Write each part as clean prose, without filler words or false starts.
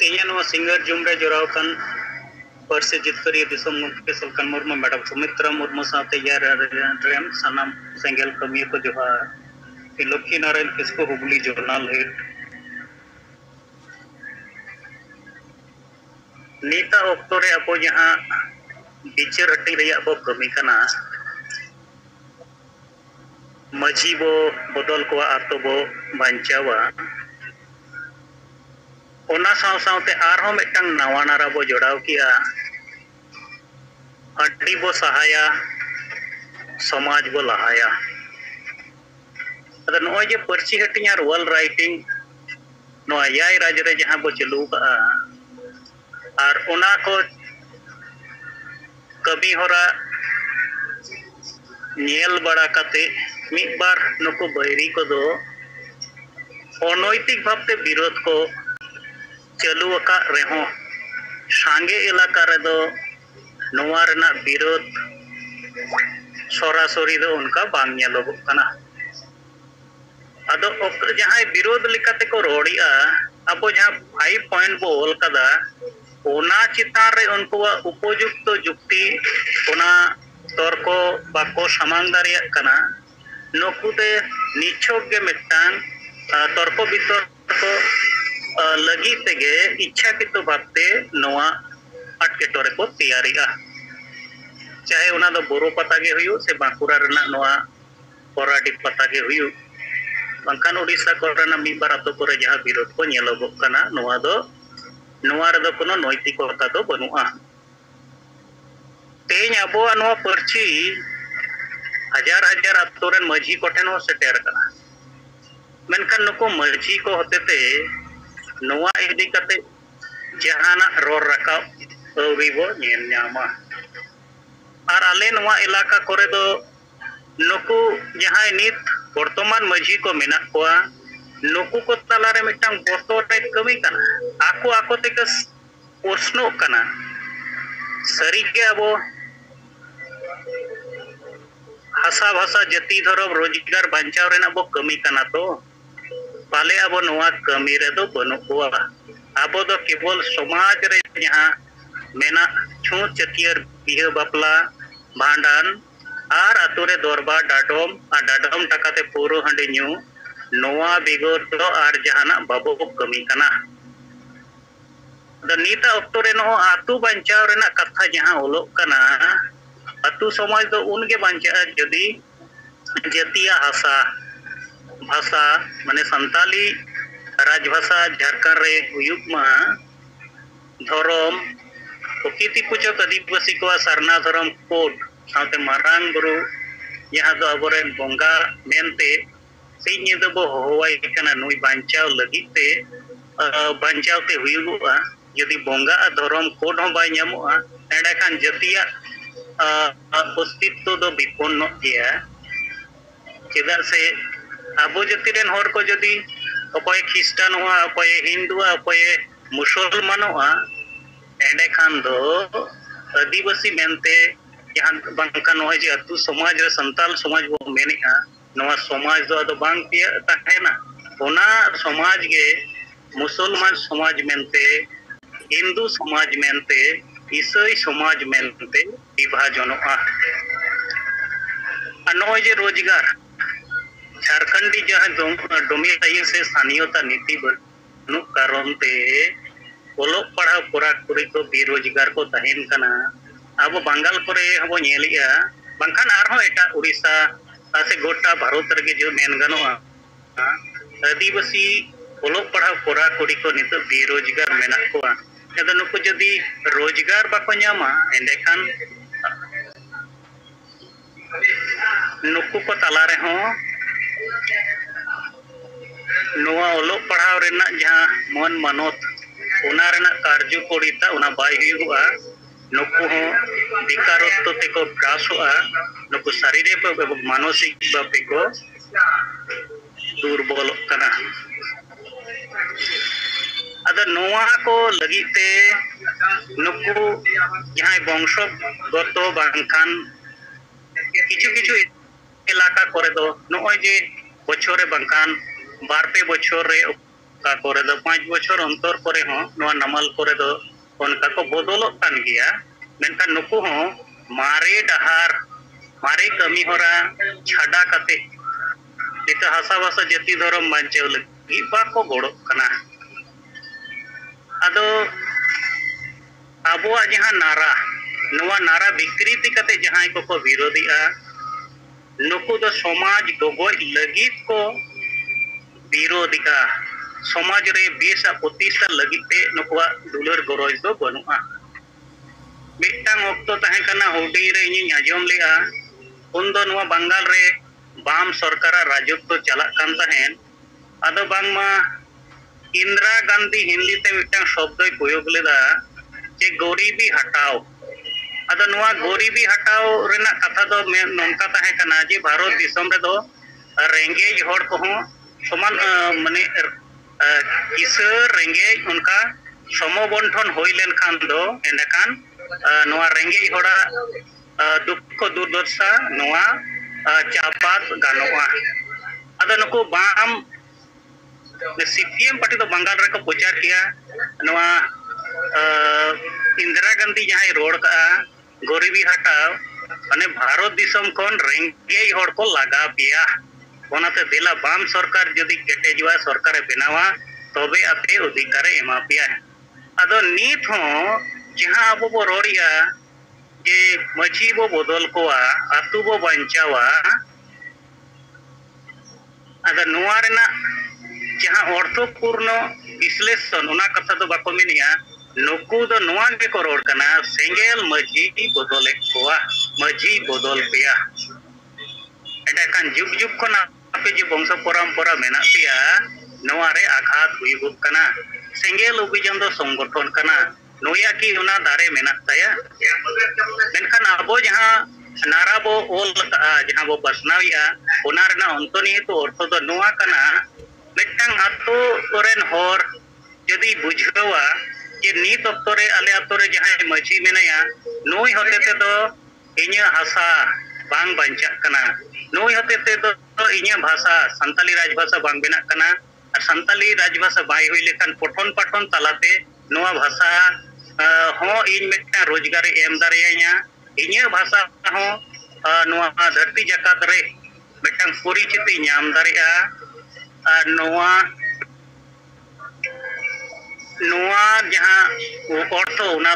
तेया singer जुमरे जोरावकान परसे जितकरी दिसम मुक्ति सलकान Murmu madam Sumitra Murmu साथे यार रेम सनाम सेंगेल कमी को जोहार लक्ष्मी नारायण किसको हुबली जर्नल हिट नीता ऑक्टो रे अबो जहां बिचार हटी रेया बो कमी कना मजी बो बदल को आतो बो बांचावा ओना साव सावते आरहो मिटंग नवा नारा बो जोड़ाव किया अड्डी बो सहाया समाज बो लहाया अदर नोय जे पर्ची हटिया रोल राइटिंग नो याय राज रे जहां बो चलू का और ओना को कभी होरा नेल बड़ा कते मिद बार नुको बैरी को दो अनैतिक भावते विरोध को चलू अका रेहो सांगे इलाका रे दो नोवा रेना विरोध सरासरी दो उनका बांग नेलोग कना अदो जहां विरोध लिकाते को रोड़िया अब जहां 5 पॉइंट बो ओल कदा ओना चितान रे उनको उपयुक्त जुक्ति ओना तर्क बाको सामांग दारिया कना नकुते निछोक के मिटांग तर्क वितर्क लगी तेगे इच्छाकृत भावते नोआ अटकेटोरे को तैयारिया चाहे उना दो बोरो पता के हुयु से बांकुरा रेना नोआ पोराडी पता के हुयु बंकान ओडिसा कोरेना मिबार अतो कोरे जहां विरोध को नेलोगो कना नोआ रे दो कोनो नैतिकता दो बनुआ तेज अबो नोआ पर्ची हजार हजार अतोरेन मझी कोठेन हो सेटेर कना मेनखान नुको मझी को होतेते नोआ इदी कते जहाना रोर रकाव अवरी बो नेल न्यामा और आले नोआ इलाका कोरे दो नुको जहां नित वर्तमान मझी को मेना कोआ नुको को तलारे मिटांग बोतो टाइप कमी कना आको आको तेक प्रश्नो कना सरी के अबो हसा भाषा जाति धरम रोजगार बांचाव रेना बो कमी कना तो पाले अब नोआ कमी रे दो बनु कोआ अब दो केवल समाज रे जहां मेना छू चतियर बिह बापला भांडन आर अतुरे दरबार डाडम टकाते पूरो हंडे न्यू नोआ बिगोर तो आर जहाना बाबो को कमी कना द नीता ऑक्टो रे नो आतु बांचाव रेना कथा जहां ओलो कना अतु समाज दो उनके बांचा जदी जतिया हासा भाषा माने संताली राजभाषा झारखंड रे हुयुग मा धरम प्रकृति पूजो आदिवासी को सरना धरम कोड साथे मारांग गुरु यहाँ दो अबोरे बोंगा मेनते सिनी दो बो होवाई कना नुई बांचाव लगिते बांचाव ते हुयुगुआ यदि बोंगा धरम कोड हो बाय न्यामोआ एंडा खान जतिया अस्तित्व दो विपन्न गया चेदा से आबो जतिरेन होर को जदि अपाय ख्रिस्टान हुआ अपाय हिंदू हुआ अपाय मुसलमान हुआ एंडे खान दो आदिवासी मेनते यहाँ बांकान होय जे अतु समाज रे संताल समाज बो मेनिया नवा समाज दो अदो बांग पिया ताहेना ओना समाज के मुसलमान समाज मेनते हिंदू समाज मेनते ईसाई समाज मेनते विभाजनोआ अनोय जे रोजगार झारखंडी जहां डोमिसाइल से स्थानीयता नीति बनु कारण ते ओलो पढ़ा पूरा कुरी को बेरोजगार को तहेन कना अब बंगाल करे हबो नेलिया बंखान आरहो एटा उड़ीसा से गोटा भारत रे जो मेन गनोआ आदिवासी ओलो पढ़ा पूरा कुरी को नित बेरोजगार मेना कोआ एदा नुको जदी रोजगार बाको न्यामा एंडे खान नुको को तला रे हो नोआ ओलो पढ़ाव रेना जहां मन मनोत उना रेना कार्यकरिता उना बाय हुआ नुको हो विकारत्व ते को ग्रासोआ नुको शारीरिक एवं मानसिक भावे को दुर्बल कना अद नोआ को लगिते नुको यहाँ वंशगत बांखान किछु किछु इलाका करे दो नोय जे बछोरे बांखान बार पे बछोर रे का करे दो 5 बछर अंतर करे हो नवा नमल करे दो उनका को बदलक कान गया मेनखान नुकु हो मारे डहार मारे कमी होरा छाड़ा कते नित हासा भाषा जाति धर्म बांचाव लगी बाको गड़ो कना अदो आबुआ जहां नारा नवा नारा विकृति कते जहां को विरोधिया नुकु दो समाज गगोज लगित को विरोधिका समाज रे बेसा प्रतिष्ठा लगिते नुकुआ दुलर गरज दो बनुआ मिटांग ओक्तो तहे कना हुडी रे इनी आजम लेआ उन दो नवा बंगाल रे बाम सरकार राजत्व चला कान तहेन अदो बांगमा इंदिरा गांधी हिंदी ते मिटांग शब्द प्रयोग लेदा जे गरीबी हटाओ अदो नवा गरीबी हटाओ रेना कथा दो नोनका तहे कना जे भारत दिसम रे दो रेंगेज होड़ को समान माने किसर रेंगेज उनका समबंठन होई लेन खान दो एंडकान नवा रेंगेज होड़ा दुख दुर्दशा नवा चापात गानोआ अदो नुको बाम सीपीएम पार्टी तो बंगाल रे को प्रचार किया नवा इंदिरा गांधी जहां रोड का गरीबी हटाओ माने भारत दिसम कोन रेंगेज होड़ को लगा पिया ओनाते दिला बाम सरकार जदि केटेजवा सरकार बनावा तबे आपे अधिकार एमा पिया अदो नीत हो जहां अब बो रोड़िया जे मछी बो बदल कोआ आतु बो बंचावा अदो नुआ रेना जहां अर्थपूर्ण विश्लेषण उना कथा तो बाको मिनिया नुकु दो नुआ के को रोड कना सेंगेल मछी बदल कोआ मछी बदल पिया एटा कान जुग जुग कोना आपे जो वंश परंपरा मेना पिया नवा रे आघात हुई कना सेंगेल अभियान दो संगठन कना नोया की उना दारे मेना ताया मेनखान आबो जहां नारा बो ओल का जहां बो बसनाविया उना रेना अंतनी तो अर्थ दो नोआ कना मिटांग आतो तोरेन होर यदि बुझावा जे नीत अक्तरे आले अतरे जहां मछी मेनाया नोई होते ते दो इnya हसा बांग बंचा कना नोई होते ते दो इnya भाषा संताली राजभाषा बांग बेना कना और संताली राजभाषा बाई हुई लेखान पठन पाठन तालाते नोआ भाषा हो इन मिटा रोजगार एम दारेया इnya भाषा हो नोआ धरती जकात रे मिटांग परिचिति नाम दारेया नोआ नोआ जहां अर्थ उना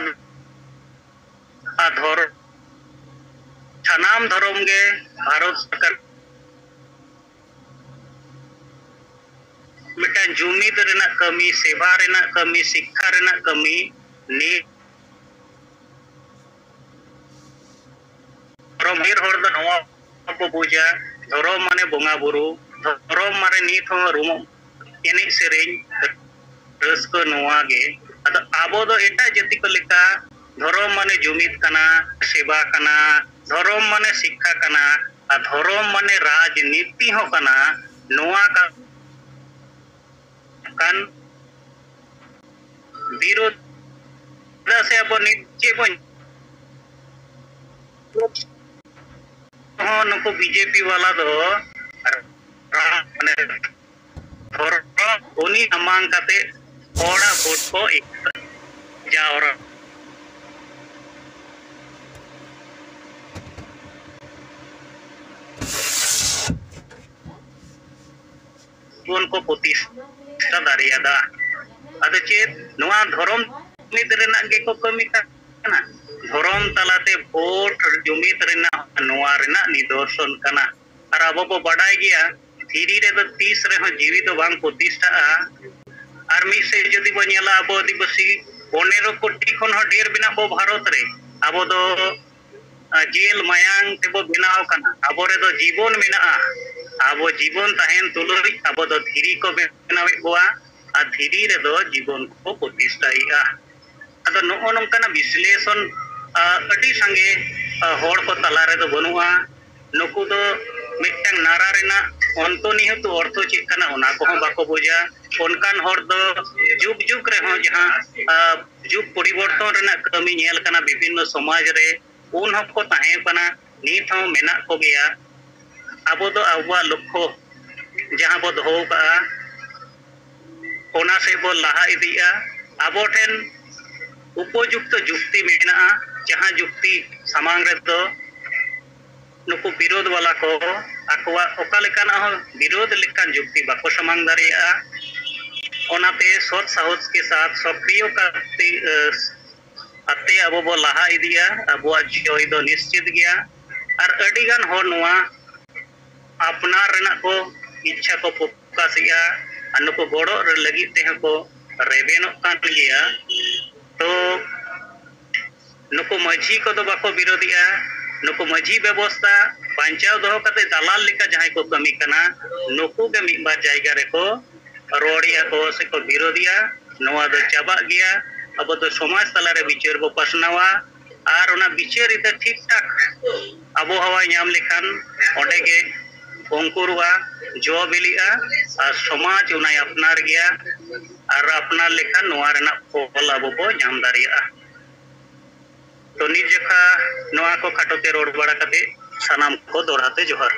धर सानाम धर्म गे भारत सरकार मिटा जुमिद रेना कमी सेवा रेना कमी शिक्षा रेना कमी ने धर्म हिर होर दो नवा को बुझा धर्म माने बोंगा बुरु धर्म माने नीत हो रूम एने सेरेñ रस्क नवा गे अद आबो दो एटा जाति को लेका धर्म माने जुमिद कना सेवा कना धर्म माने शिक्षा कना आ धर्म माने राजनीति हो कना नोआ का कान विरोध से अब नीचे बन हो नको बीजेपी वाला दो माने धर्म उनी अमांग काते ओड़ा वोट को एक जावरा उनको प्रतिष्ठा दारियादा अद चेत नोआ धर्म जुमिद रेना गे को कमी कना धर्म तलाते वोट जुमिद रेना नोआ रेना निदर्शन कना और अब को बड़ाई गया धीरे रे तो 30 रे हो जीवी तो बांग प्रतिष्ठा और मी से जदि बनेला अब आदिवासी 15 कोटी खन हो ढेर बिना बो भारत रे अब दो जेल मायांग तेबो बिनाव कना अब रे दो जीवन मेना अब जीवन तहन तुलुरी अब दो धीरी को बनावे गोआ आ धीरी रे दो जीवन को प्रतिष्ठाइया अद नो नंकाना विश्लेषण अडी संगे होड़ को तला रे दो बनुआ नुकु दो मिटांग नारा रेना अंतनी तो अर्थ चेक कना ओना को बाको बुझा उनकान होड़ दो जुग जुग रे हो जहां जुग परिवर्तन रेना कमी नेल कना विभिन्न समाज रे उन हको ताहे कना नीत हो मेना को गया अब दो आवा लक्ष्य जहां बो दो का ᱚᱱᱟ ᱥᱮᱫ ᱵᱚ ᱞᱟᱦᱟ ᱤᱫᱤᱜᱼᱟ ᱟᱵᱚ ᱴᱷᱮᱱ উপযুক্ত যুক্তি মেনাᱜᱼᱟ ᱡᱟᱦᱟᱸ যুক্তি ᱥᱟᱢᱟᱝ ᱨᱮᱫᱚ ᱱᱩᱠᱩ ᱵᱤᱨᱳধ ᱵᱟᱞᱟ ᱠᱚ ᱟᱠᱚᱣᱟᱜ ᱚᱠᱟ ᱞᱮᱠᱟᱱᱟᱜ ᱦᱚᱸ ᱵᱤᱨᱳধ ᱞᱮᱠᱟᱱ ᱡᱩᱠᱛᱤ ᱵᱟᱠᱚ ᱥᱟᱢᱟᱝ ᱫᱟᱲᱮᱭᱟᱜᱼᱟ ᱚᱱᱟᱛᱮ ᱥᱚᱛ ᱥᱟᱦᱚᱥ কে সাথ সক্রিয় ᱟᱛᱮ ᱟᱵᱚ ᱵᱚ ᱞᱟᱦᱟ ᱤᱫᱤᱜᱼᱟ ᱟᱵᱚᱣᱟᱜ ᱡᱚᱭ ᱫᱚ ᱱᱤᱥᱪᱤᱛ ᱜᱮᱭᱟ ᱟᱨ ᱟᱹᱰᱤᱜᱟᱱ ᱦᱚᱲ ᱱᱚᱣᱟ ᱟᱯᱱᱟᱨ ᱨᱮᱱᱟᱜ ᱠᱚ ᱤᱪᱪᱷᱟ ᱠᱚ ᱯᱨᱚᱠᱟᱥᱮᱜᱼᱟ ᱟᱨ ᱱᱩᱠᱩ ᱜᱚᱲᱚ ᱞᱟᱹᱜᱤᱫ ᱛᱮᱦᱚᱸ ᱠᱚ ᱨᱮᱵᱮᱱᱚᱜ ᱠᱟᱱ ᱜᱮᱭᱟ ᱛᱚ ᱱᱩᱠᱩ ᱢᱟᱹᱡᱷᱤ ᱠᱚᱫᱚ ᱵᱟᱠᱚ ᱵᱤᱨᱳধᱤᱜᱼᱟ ᱱᱩᱠᱩ ᱢᱟᱹᱡᱷᱤ ᱵᱮᱵᱚᱥᱛᱷᱟ ᱵᱟᱧᱪᱟᱣ ᱫᱚᱦᱚ ᱠᱟᱛᱮ ᱫᱟᱞᱟᱞ ᱞᱮᱠᱟ ᱡᱟᱦᱟᱸᱭ ᱠᱚ ᱠᱟᱹᱢᱤ ᱠᱟᱱᱟ ᱱᱩᱠᱩ ᱜᱮ ᱢᱤᱫ ᱵᱟᱨ ᱡᱟᱭᱜᱟ ᱨᱮᱠᱚ ᱨᱚᱲᱮᱜᱼᱟ ᱠᱚ ᱥᱮᱠᱚ ᱵᱤᱨᱳධᱤᱜᱼᱟ ᱱᱚᱣᱟ ᱫᱚ ᱪᱟᱵᱟᱜ ᱜᱮᱭᱟ ᱟᱵᱚ ᱫᱚ ᱥᱚᱢᱟᱡᱽ ᱛᱟᱞᱟᱨᱮ ᱵᱤᱪᱟᱹᱨ ᱵᱚ ᱯᱟᱥᱱᱟᱣᱟ ᱟᱨ ᱚᱱᱟ ᱵᱤᱪᱟᱹᱨ ᱨᱮᱫᱚ ᱴᱷᱤᱠ ᱴᱷᱟᱠ ᱟᱵᱚᱦᱟᱣᱟ ᱧᱟᱢ ᱞᱮᱠᱷᱟᱱ ᱚᱸᱰᱮ ᱜᱮ ᱚᱝᱠᱩᱨᱚᱜᱼᱟ ᱡᱚ ᱵᱤᱞᱤᱜᱼᱟ ᱟᱨ ᱥᱚᱢᱟᱡᱽ ᱚᱱᱟᱭ ᱟᱯᱱᱟᱨ ᱜᱮᱭᱟ ᱟᱨ ᱟᱯᱱᱟর ᱞᱮᱠᱷᱟᱱ ᱱᱚᱣᱟ ᱨᱮᱱᱟᱜ ᱯᱷᱚᱞ ᱟᱵᱚ ᱵᱚ ᱧᱟᱢ ᱫᱟᱲᱮᱭᱟᱜᱼᱟ ᱛᱚ ᱱᱤᱛ ᱡᱚᱠᱷᱟ ᱱᱚᱣᱟ ᱠᱚ ᱠᱷᱟᱴᱚᱛᱮ ᱨᱚᱲ ᱵᱟᱲᱟ ᱠᱟᱛᱮ ᱥᱟᱱᱟᱢ ᱠᱚ ᱫᱚᱲᱦᱟᱛᱮ ᱡᱚᱦᱟᱨ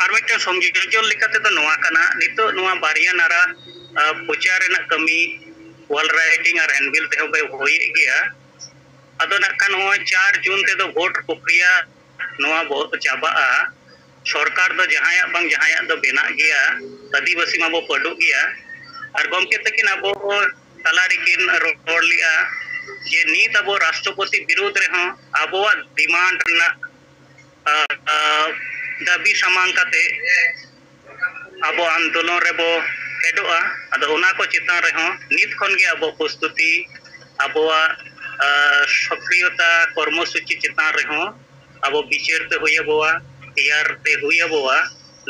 ᱟᱨ ᱢᱤᱫᱴᱮᱱ ᱥᱚᱝᱡᱳᱡᱚᱱ ᱞᱮᱠᱟᱛᱮ ᱫᱚ ᱱᱚᱣᱟ ᱠᱟᱱᱟ ᱱᱤᱛᱚᱜ ᱱᱚᱣᱟ ᱵᱟᱨᱭᱟ ᱱᱟᱨᱟ ᱯᱨᱚᱪᱟᱨ ᱨᱮᱱᱟᱜ ᱠᱟᱹᱢᱤ ᱚᱞ ᱨᱟᱭᱴᱤᱝ ᱟᱨ ᱦᱮᱱᱰᱵᱤᱞ ᱛᱮᱦᱚᱸ ᱵᱚ ᱦᱩᱭᱮᱫ ᱜᱮᱭᱟ ᱟᱫᱚ ᱱᱟᱜᱠᱷᱟᱱ ᱱᱚᱜᱼᱚᱭ 4 ᱡᱩᱱ ᱛᱮᱫᱚ ᱵᱷᱳᱴ ᱯᱨᱚᱠᱨᱤᱭᱟ ᱱᱚᱣᱟ ᱵᱚ ᱪᱟᱵᱟᱜᱼᱟ সরকার ᱫᱚ ᱡᱟᱦᱟᱸᱭᱟᱜ ᱵᱟᱝ ᱡᱟᱦᱟᱸᱭᱟᱜ ᱫᱚ ᱵᱮᱱᱟᱜ ᱜᱮᱭᱟ ᱟᱹᱫᱤᱵᱟᱹᱥᱤ ᱢᱟᱵᱚ ᱯᱟᱹᱰᱩᱜ ᱜᱮᱭᱟ ᱟᱨ ᱜᱚᱢᱠᱮ ᱛᱟᱹᱠᱤᱱ ᱟᱵᱚ ᱛᱟᱞᱟ ᱨᱮᱠᱤᱱ ᱨᱚᱲ ᱞᱮᱜᱼᱟ ᱡᱮ ᱱᱤᱛ ᱟᱵᱚ ᱨᱟᱥᱴᱨᱚᱯᱚᱛᱤ ᱵᱤᱨᱩᱫᱽ ᱨᱮᱦᱚᱸ ᱟᱵᱚᱣᱟᱜ ᱰᱤᱢᱟন্ড ᱨᱮᱱᱟᱜ দাবি ᱥᱟᱢᱟᱝ ᱠᱟᱛᱮ ᱟᱵᱚ আন্দোলন ᱨᱮᱵᱚ ᱯᱷᱮᱰᱚᱜᱼᱟ ᱟᱫᱚ ᱚᱱᱟ ᱠᱚ ᱪᱮᱛᱟᱱ ᱨᱮᱦᱚᱸ ᱱᱤᱛ ᱠᱷᱚᱱ ᱜᱮ ᱟᱵᱚ ᱯᱨᱚᱥᱛᱩᱛᱤ ᱟᱵᱚᱣᱟᱜ ᱥᱚᱠᱨᱤᱭᱚতা ᱠᱚᱨᱢᱚᱥূᱪᱤ ᱪᱮᱛᱟᱱ ᱨᱮᱦᱚᱸ ᱟᱵᱚ ᱵᱤᱪᱟᱹᱨ তে ᱦᱩᱭ ᱟᱵᱚᱣᱟ ᱛᱮᱭᱟᱨ তে ᱦᱩᱭ ᱟᱵᱚᱣᱟ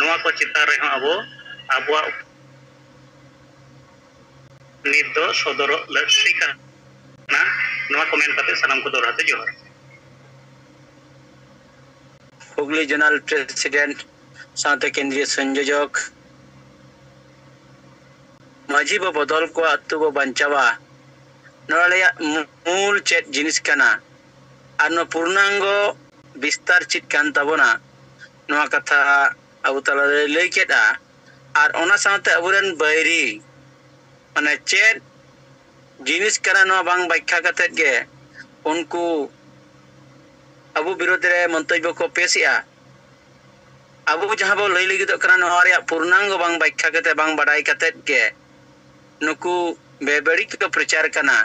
ᱱᱚᱣᱟ ᱠᱚ ᱪᱮᱛᱟᱱ ᱨᱮᱦᱚᱸ ᱟᱵᱚ ᱟᱵᱚᱣᱟᱜ ᱱᱤᱛ ᱫᱚ ᱥᱚᱫᱚᱨᱚᱜ ᱞᱟᱹᱠᱛᱤ ᱠᱟᱱᱟ ᱱᱚᱣᱟ ᱠᱚ ᱢᱮᱱ ᱠᱟᱛᱮ ᱥᱟᱱᱟᱢ ᱠᱚ ᱫᱚᱲᱦᱟᱛᱮ ᱡᱚᱦᱟᱨ হুগলি জোনাল প্রেসিডেন্ট সাথে কেন্দ্রীয় সংযোজক মাঝি বো বদল কো আত্তু বো বাঞ্চাওয়া নড়ালিয়া মূল চেত জিনিস কানা আর নো পূর্ণাঙ্গ বিস্তার চিত কান তাবনা নোয়া কথা আবু তালা লই কেটা আর ওনা সাথে আবুরেন বাইরি মানে চেত জিনিস কানা নোয়া বাং ব্যাখ্যা কাতে গে উনকু আবু বিরোধে মন্তব্য কো পেশিয়া আবু যাহা বো লই লিগিদᱚᱜ ᱠᱟᱱᱟ ᱱᱚᱣᱟ ᱨᱮᱭᱟᱜ ᱯᱩᱨᱱᱟᱝᱜᱚ ᱵᱟᱝ ᱵᱟᱠᱷᱟ ᱠᱟᱛᱮ ᱵᱟᱝ ᱵᱟᱰᱟᱭ ᱠᱟᱛᱮ ᱜᱮ ᱱᱩᱠᱩ ᱵᱮᱵᱟᱹᱲᱤᱡ ᱠᱚ ᱯᱨᱚᱪᱟᱨ ᱠᱟᱱᱟ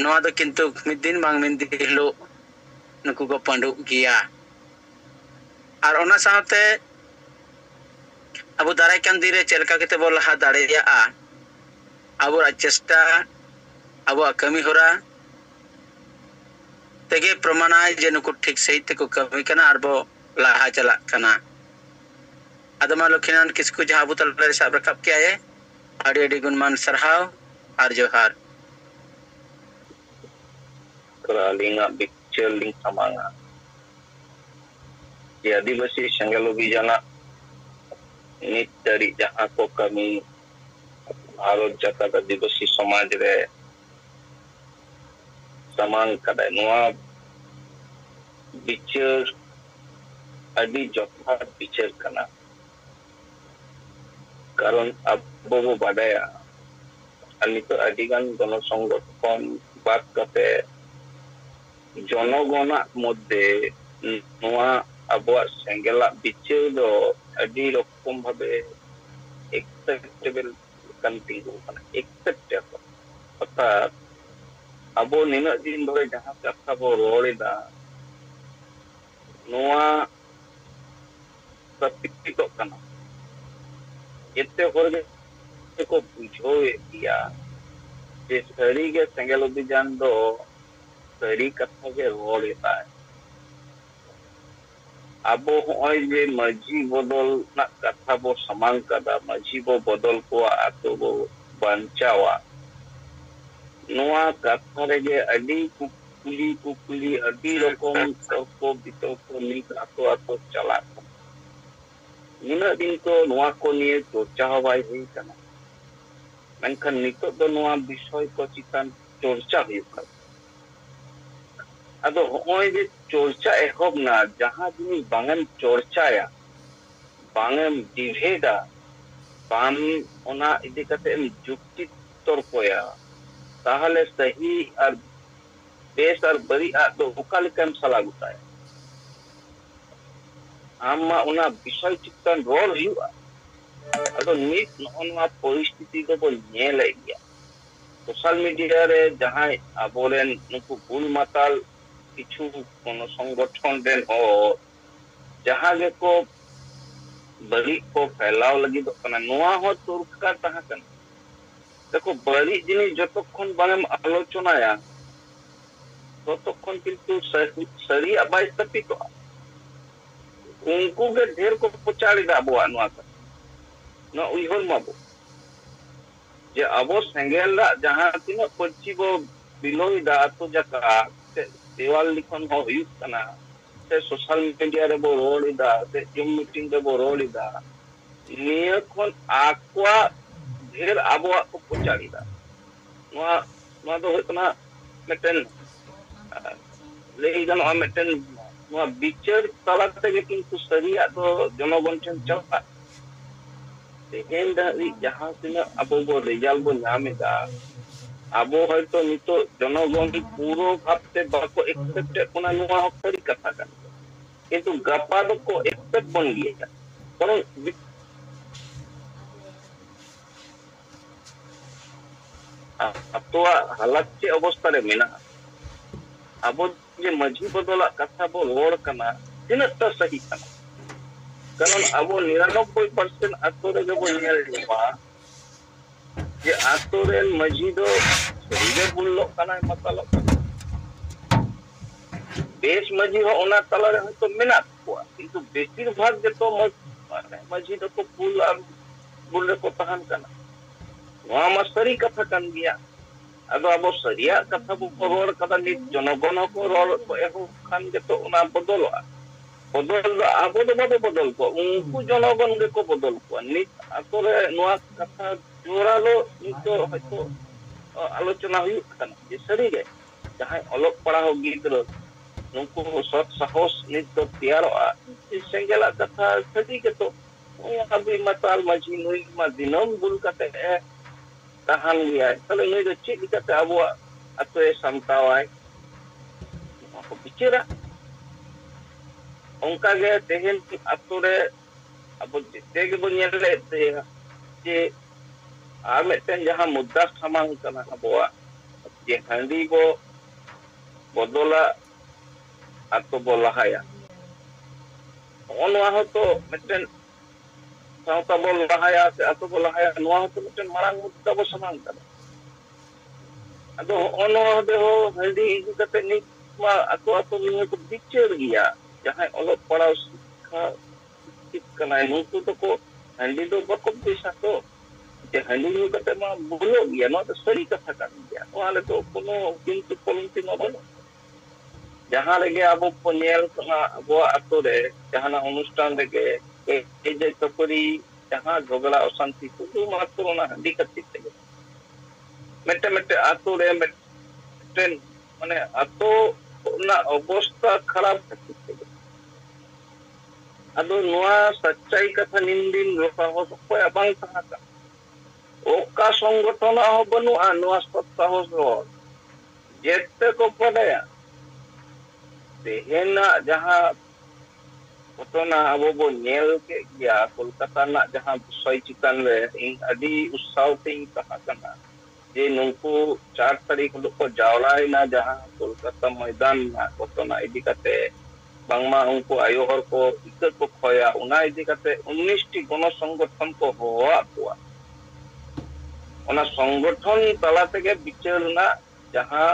ᱱᱚᱣᱟ ᱫᱚ ᱠᱤᱱᱛᱩ ᱢᱤᱫ ᱫᱤᱱ ᱵᱟᱝ ᱢᱤᱫ ᱫᱤᱱ ᱦᱤᱞᱳᱜ ᱱᱩᱠᱩ ᱠᱚ ᱯᱟᱸᱰᱩᱜ ᱜᱮᱭᱟ ᱟᱨ ᱚᱱᱟ ᱥᱟᱶᱛᱮ ᱟᱵᱚ ᱫᱟᱨᱟᱭ ᱠᱟᱱ ᱫᱤᱱ ᱨᱮ ᱪᱮᱫ ᱞᱮᱠᱟ ᱠᱟᱛᱮ ᱵᱚ ᱞᱟᱦᱟ ᱫᱟᱲᱮᱭᱟᱜᱼᱟ ᱟᱵᱚᱣᱟᱜ ᱪᱮᱥᱴᱟ ᱟᱵᱚᱣᱟᱜ ᱠᱟᱹᱢᱤ ᱦᱚᱨᱟ ᱛᱮᱜᱮ ᱯᱨᱚᱢᱟᱱᱟᱭ ᱡᱮ ᱱᱩᱠᱩ ᱴᱷᱤᱠ ᱥᱟᱺᱦᱤᱡ ᱛᱮᱠᱚ ᱠᱟᱹᱢᱤ ᱠᱟᱱᱟ ᱟᱨ ᱵᱚ ᱞᱟᱦᱟ ᱪᱟᱞᱟᱜ ᱠᱟᱱᱟ ᱟᱫᱚ ᱢᱟ ᱞᱚᱠᱷᱤᱱᱟᱱ ᱠᱤᱥᱠᱩ ᱡᱟᱦᱟᱸ ᱟᱵᱚ ᱛᱟᱞᱟᱨᱮ ᱥᱟᱵ ᱨᱟᱠᱟᱵ ᱠᱮᱜᱼᱟᱭ ᱟᱹᱰᱤ ᱟᱹᱰᱤ ᱜᱩᱱᱢᱟᱱ ᱥᱟᱨᱦᱟᱣ ᱟᱨ ᱡᱚᱦᱟᱨ alinga picture link samanga je adivasi sengel obhijana nit dari jahan ko kami bharat jakat adivasi samaj re samang kadai noa picture adi jothat picture kana karon abo bo badaya anito adigan gono সংগঠন বাদ kate জনগণার মধ্যে নোয়া আবহাওয়া সেঙ্গেলা বিচের দো আদি রকম ভাবে এক্সেপ্টেবল কান্টিনিউ মানে এক্সেপ্টেবল অর্থাৎ আবো নিনা দিন ধরে যাহা কথা বো রড়েদা নোয়া প্রতিষ্ঠিত কানা এতে হরে को বুঝোয়ে দিয়া যে সারিগে সেঙ্গেল অভিযান দো সারি কথা গে রড়েদা abo hoy je maji bodol na katha bo samang kada maji bo bodol ko ato bo banchawa noa katha rege adi kukuli adi rokom torko bitorko ni ato chalak nina din to noa ko niye chorcha hobai hui kana menkhan nitot do noa bishoy ko chitan chorcha huyuk kana ado hoy je চর্চা এহব না যাহা জিনিস বাঙান চর্চায়া bangem diveda bam ona idi kate em jukti torkoya tahale sahi ar bes ar bari do ukalikam salagutaya amma ona bishoy chitan rol hiwa ado nit nona poristiti do bol nyele gya social মিডিয়ারে যাহাই আবরেন নুকু ভুল মাতাল কিছু কোন সংগঠন দেন ও যাহাগে কো বড়ি কো ফেলাও লাগি তো কানা নোয়া হ তুরকার তাহা কান দেখো বড়ি জিনিস যতক্ষণ বাংম আলোচনায়া ততক্ষণ কিন্তু সরি আবাই স্থাপিত উনকু গে ঢের কো পচাড়ি দা আবো নোয়া কা না উইহর মাবো যে আবো সেঙ্গেল যাহা তিনো পশ্চিম বিলোই দা তো জাকা দেওয়াল লিখন হইউক কানা সে সোশ্যাল মিডিয়া রে বো রোড়ি দা সে জুম মিটিং রে বো রোড়ি দা নিয়ে কোন আকওয়া ঢের আবো কো পচাড়ি দা নোয়া নোয়া দো হইতনা মেটেন লেই গানো মেটেন নোয়া বিচার তালা থেকে কিন্তু সরিয়া তো জনগণ ঠেন চাপা Tegen dari jahan tina abo bo result bo nyameda abo hoyto nito jonogon puro bhabte bako expect kona noa hokkari katha kan kintu gapa doko expect bon giya karon atoa halat che obostha re mena abo je majhi bodola katha bo ror kana tinata sahi kana কারণ আবো 99% আতরে গে বইয়াল দিবা যে আতরেন মসজিদ সরিগে বুললো কানায় মাতালো বেশ মসজিদ ওনা তালারে হয়তো মেনাত কোয়া কিন্তু বেশিরভাগ যেত মসজিদ তো ফুল আর বুলরে কো তাহান কানা নোয়া মাসরি কথা কান গিয়া আদো আবো সরিয়া কথা বো রোড কথা নি জনগণ কো রোড কো এহু খান যেত ওনা বদলয়া বদল আবো তো বাবো বদল কো উনকু জনগণ গে কো বদল কো নিত আসলে নোয়া কথা জোরালো নিতো হয়তো আলোচনা হুইউক কানা যে সরিগে যাহাই অলক পড়া হো গিদ্রো নুকু সৎ সাহস নিততিয়ারোয়া সেঙ্গেলা কথা সরিগে তো আবি মাতাল মাঝি নুই মা দিনম বুল কাতে তাহান গিয়া তাহলে নুই দো চিক কাতে আবো আতয়ে সামতাওয়াই ko bicara ᱚᱱᱠᱟ ᱜᱮ ᱛᱮᱦᱮᱧ ᱟᱛᱳ ᱨᱮ ᱟᱵᱚ ᱡᱮᱛᱮ ᱜᱮᱵᱚᱱ ᱧᱮᱞ ᱞᱮᱫ ᱛᱟᱦᱮᱸ ᱡᱮ ᱟᱨ ᱢᱤᱫᱴᱮᱱ ᱡᱟᱦᱟᱸ ᱢᱩᱫᱽᱫᱟ ᱥᱟᱢᱟᱝ ᱠᱟᱱᱟ ᱟᱵᱚᱣᱟᱜ ᱡᱮ ᱦᱟᱺᱰᱤ ᱵᱚ ᱵᱚᱫᱚᱞᱟ ᱟᱛᱳ ᱵᱚ ᱞᱟᱦᱟᱭᱟ ᱱᱚᱜᱼᱚ ᱱᱚᱣᱟ ᱦᱚᱸᱛᱚ ᱢᱤᱫᱴᱮᱱ ᱥᱟᱶᱛᱟ ᱵᱚ ᱞᱟᱦᱟᱭᱟ ᱥᱮ ᱟᱛᱳ ᱵᱚ ᱞᱟᱦᱟᱭᱟ ᱱᱚᱣᱟ ᱦᱚᱸᱛᱚ ᱢᱤᱫᱴᱮᱱ ᱢᱟᱨᱟᱝ ᱢᱩᱫᱽᱫᱟ ᱵᱚ ᱥᱟᱢᱟᱝ ᱠᱟᱱᱟ ᱟᱫᱚ ᱱᱚᱜᱼᱚ ᱱᱚᱣᱟ ᱨᱮᱦᱚᱸ ᱦᱟᱺᱰᱤ ᱤᱫᱤ ᱠᱟᱛᱮ ᱱᱤᱛ ᱢᱟ ᱟᱛᱳ ᱟᱛᱳ ᱱᱤᱭᱟᱹ ᱠᱚ ᱵᱤᱪᱟᱹᱨ ᱜᱮᱭᱟ jahan olok parau sikha kanai nuku to ko handi do bako bisa to je handi nu kate ma bulo gya no to sari katha kan gya wale to kono kintu polunti no bano jahan lege abo ponyel kana abo ato re jahan onustan lege ei je topori jahan jogala osanti kudu matro na handi katit lege mette mette ato re metten mane ato na অবস্থা খারাপ থাকছে আদো নোয়া সচ্চাই কথা নিন্দিন রোপা হসপয় আবাং তাহাকা ওকা সংগঠন হবনু আ নোয়া সপ্তাহ যেতে কো পড়ায়া তেহেনা যাহা ঘটনা আবো বো নেল কে গিয়া কলকাতা না যাহা বিষয় চিতান রে ইন আদি উৎসাহ তিন তাহাকানা যে নুকু 4 তারিখ লোক জাওলাই না যাহা কলকাতা ময়দান না ঘটনা ইদি কাতে বাংমা উনকু আয়ো হর কো ইজ্জত কো খয়া উনা ইদি কাতে 19 টি গণ সংগঠন কো হওয়া কোয়া ওনা সংগঠন তালা থেকে বিচার না যাহা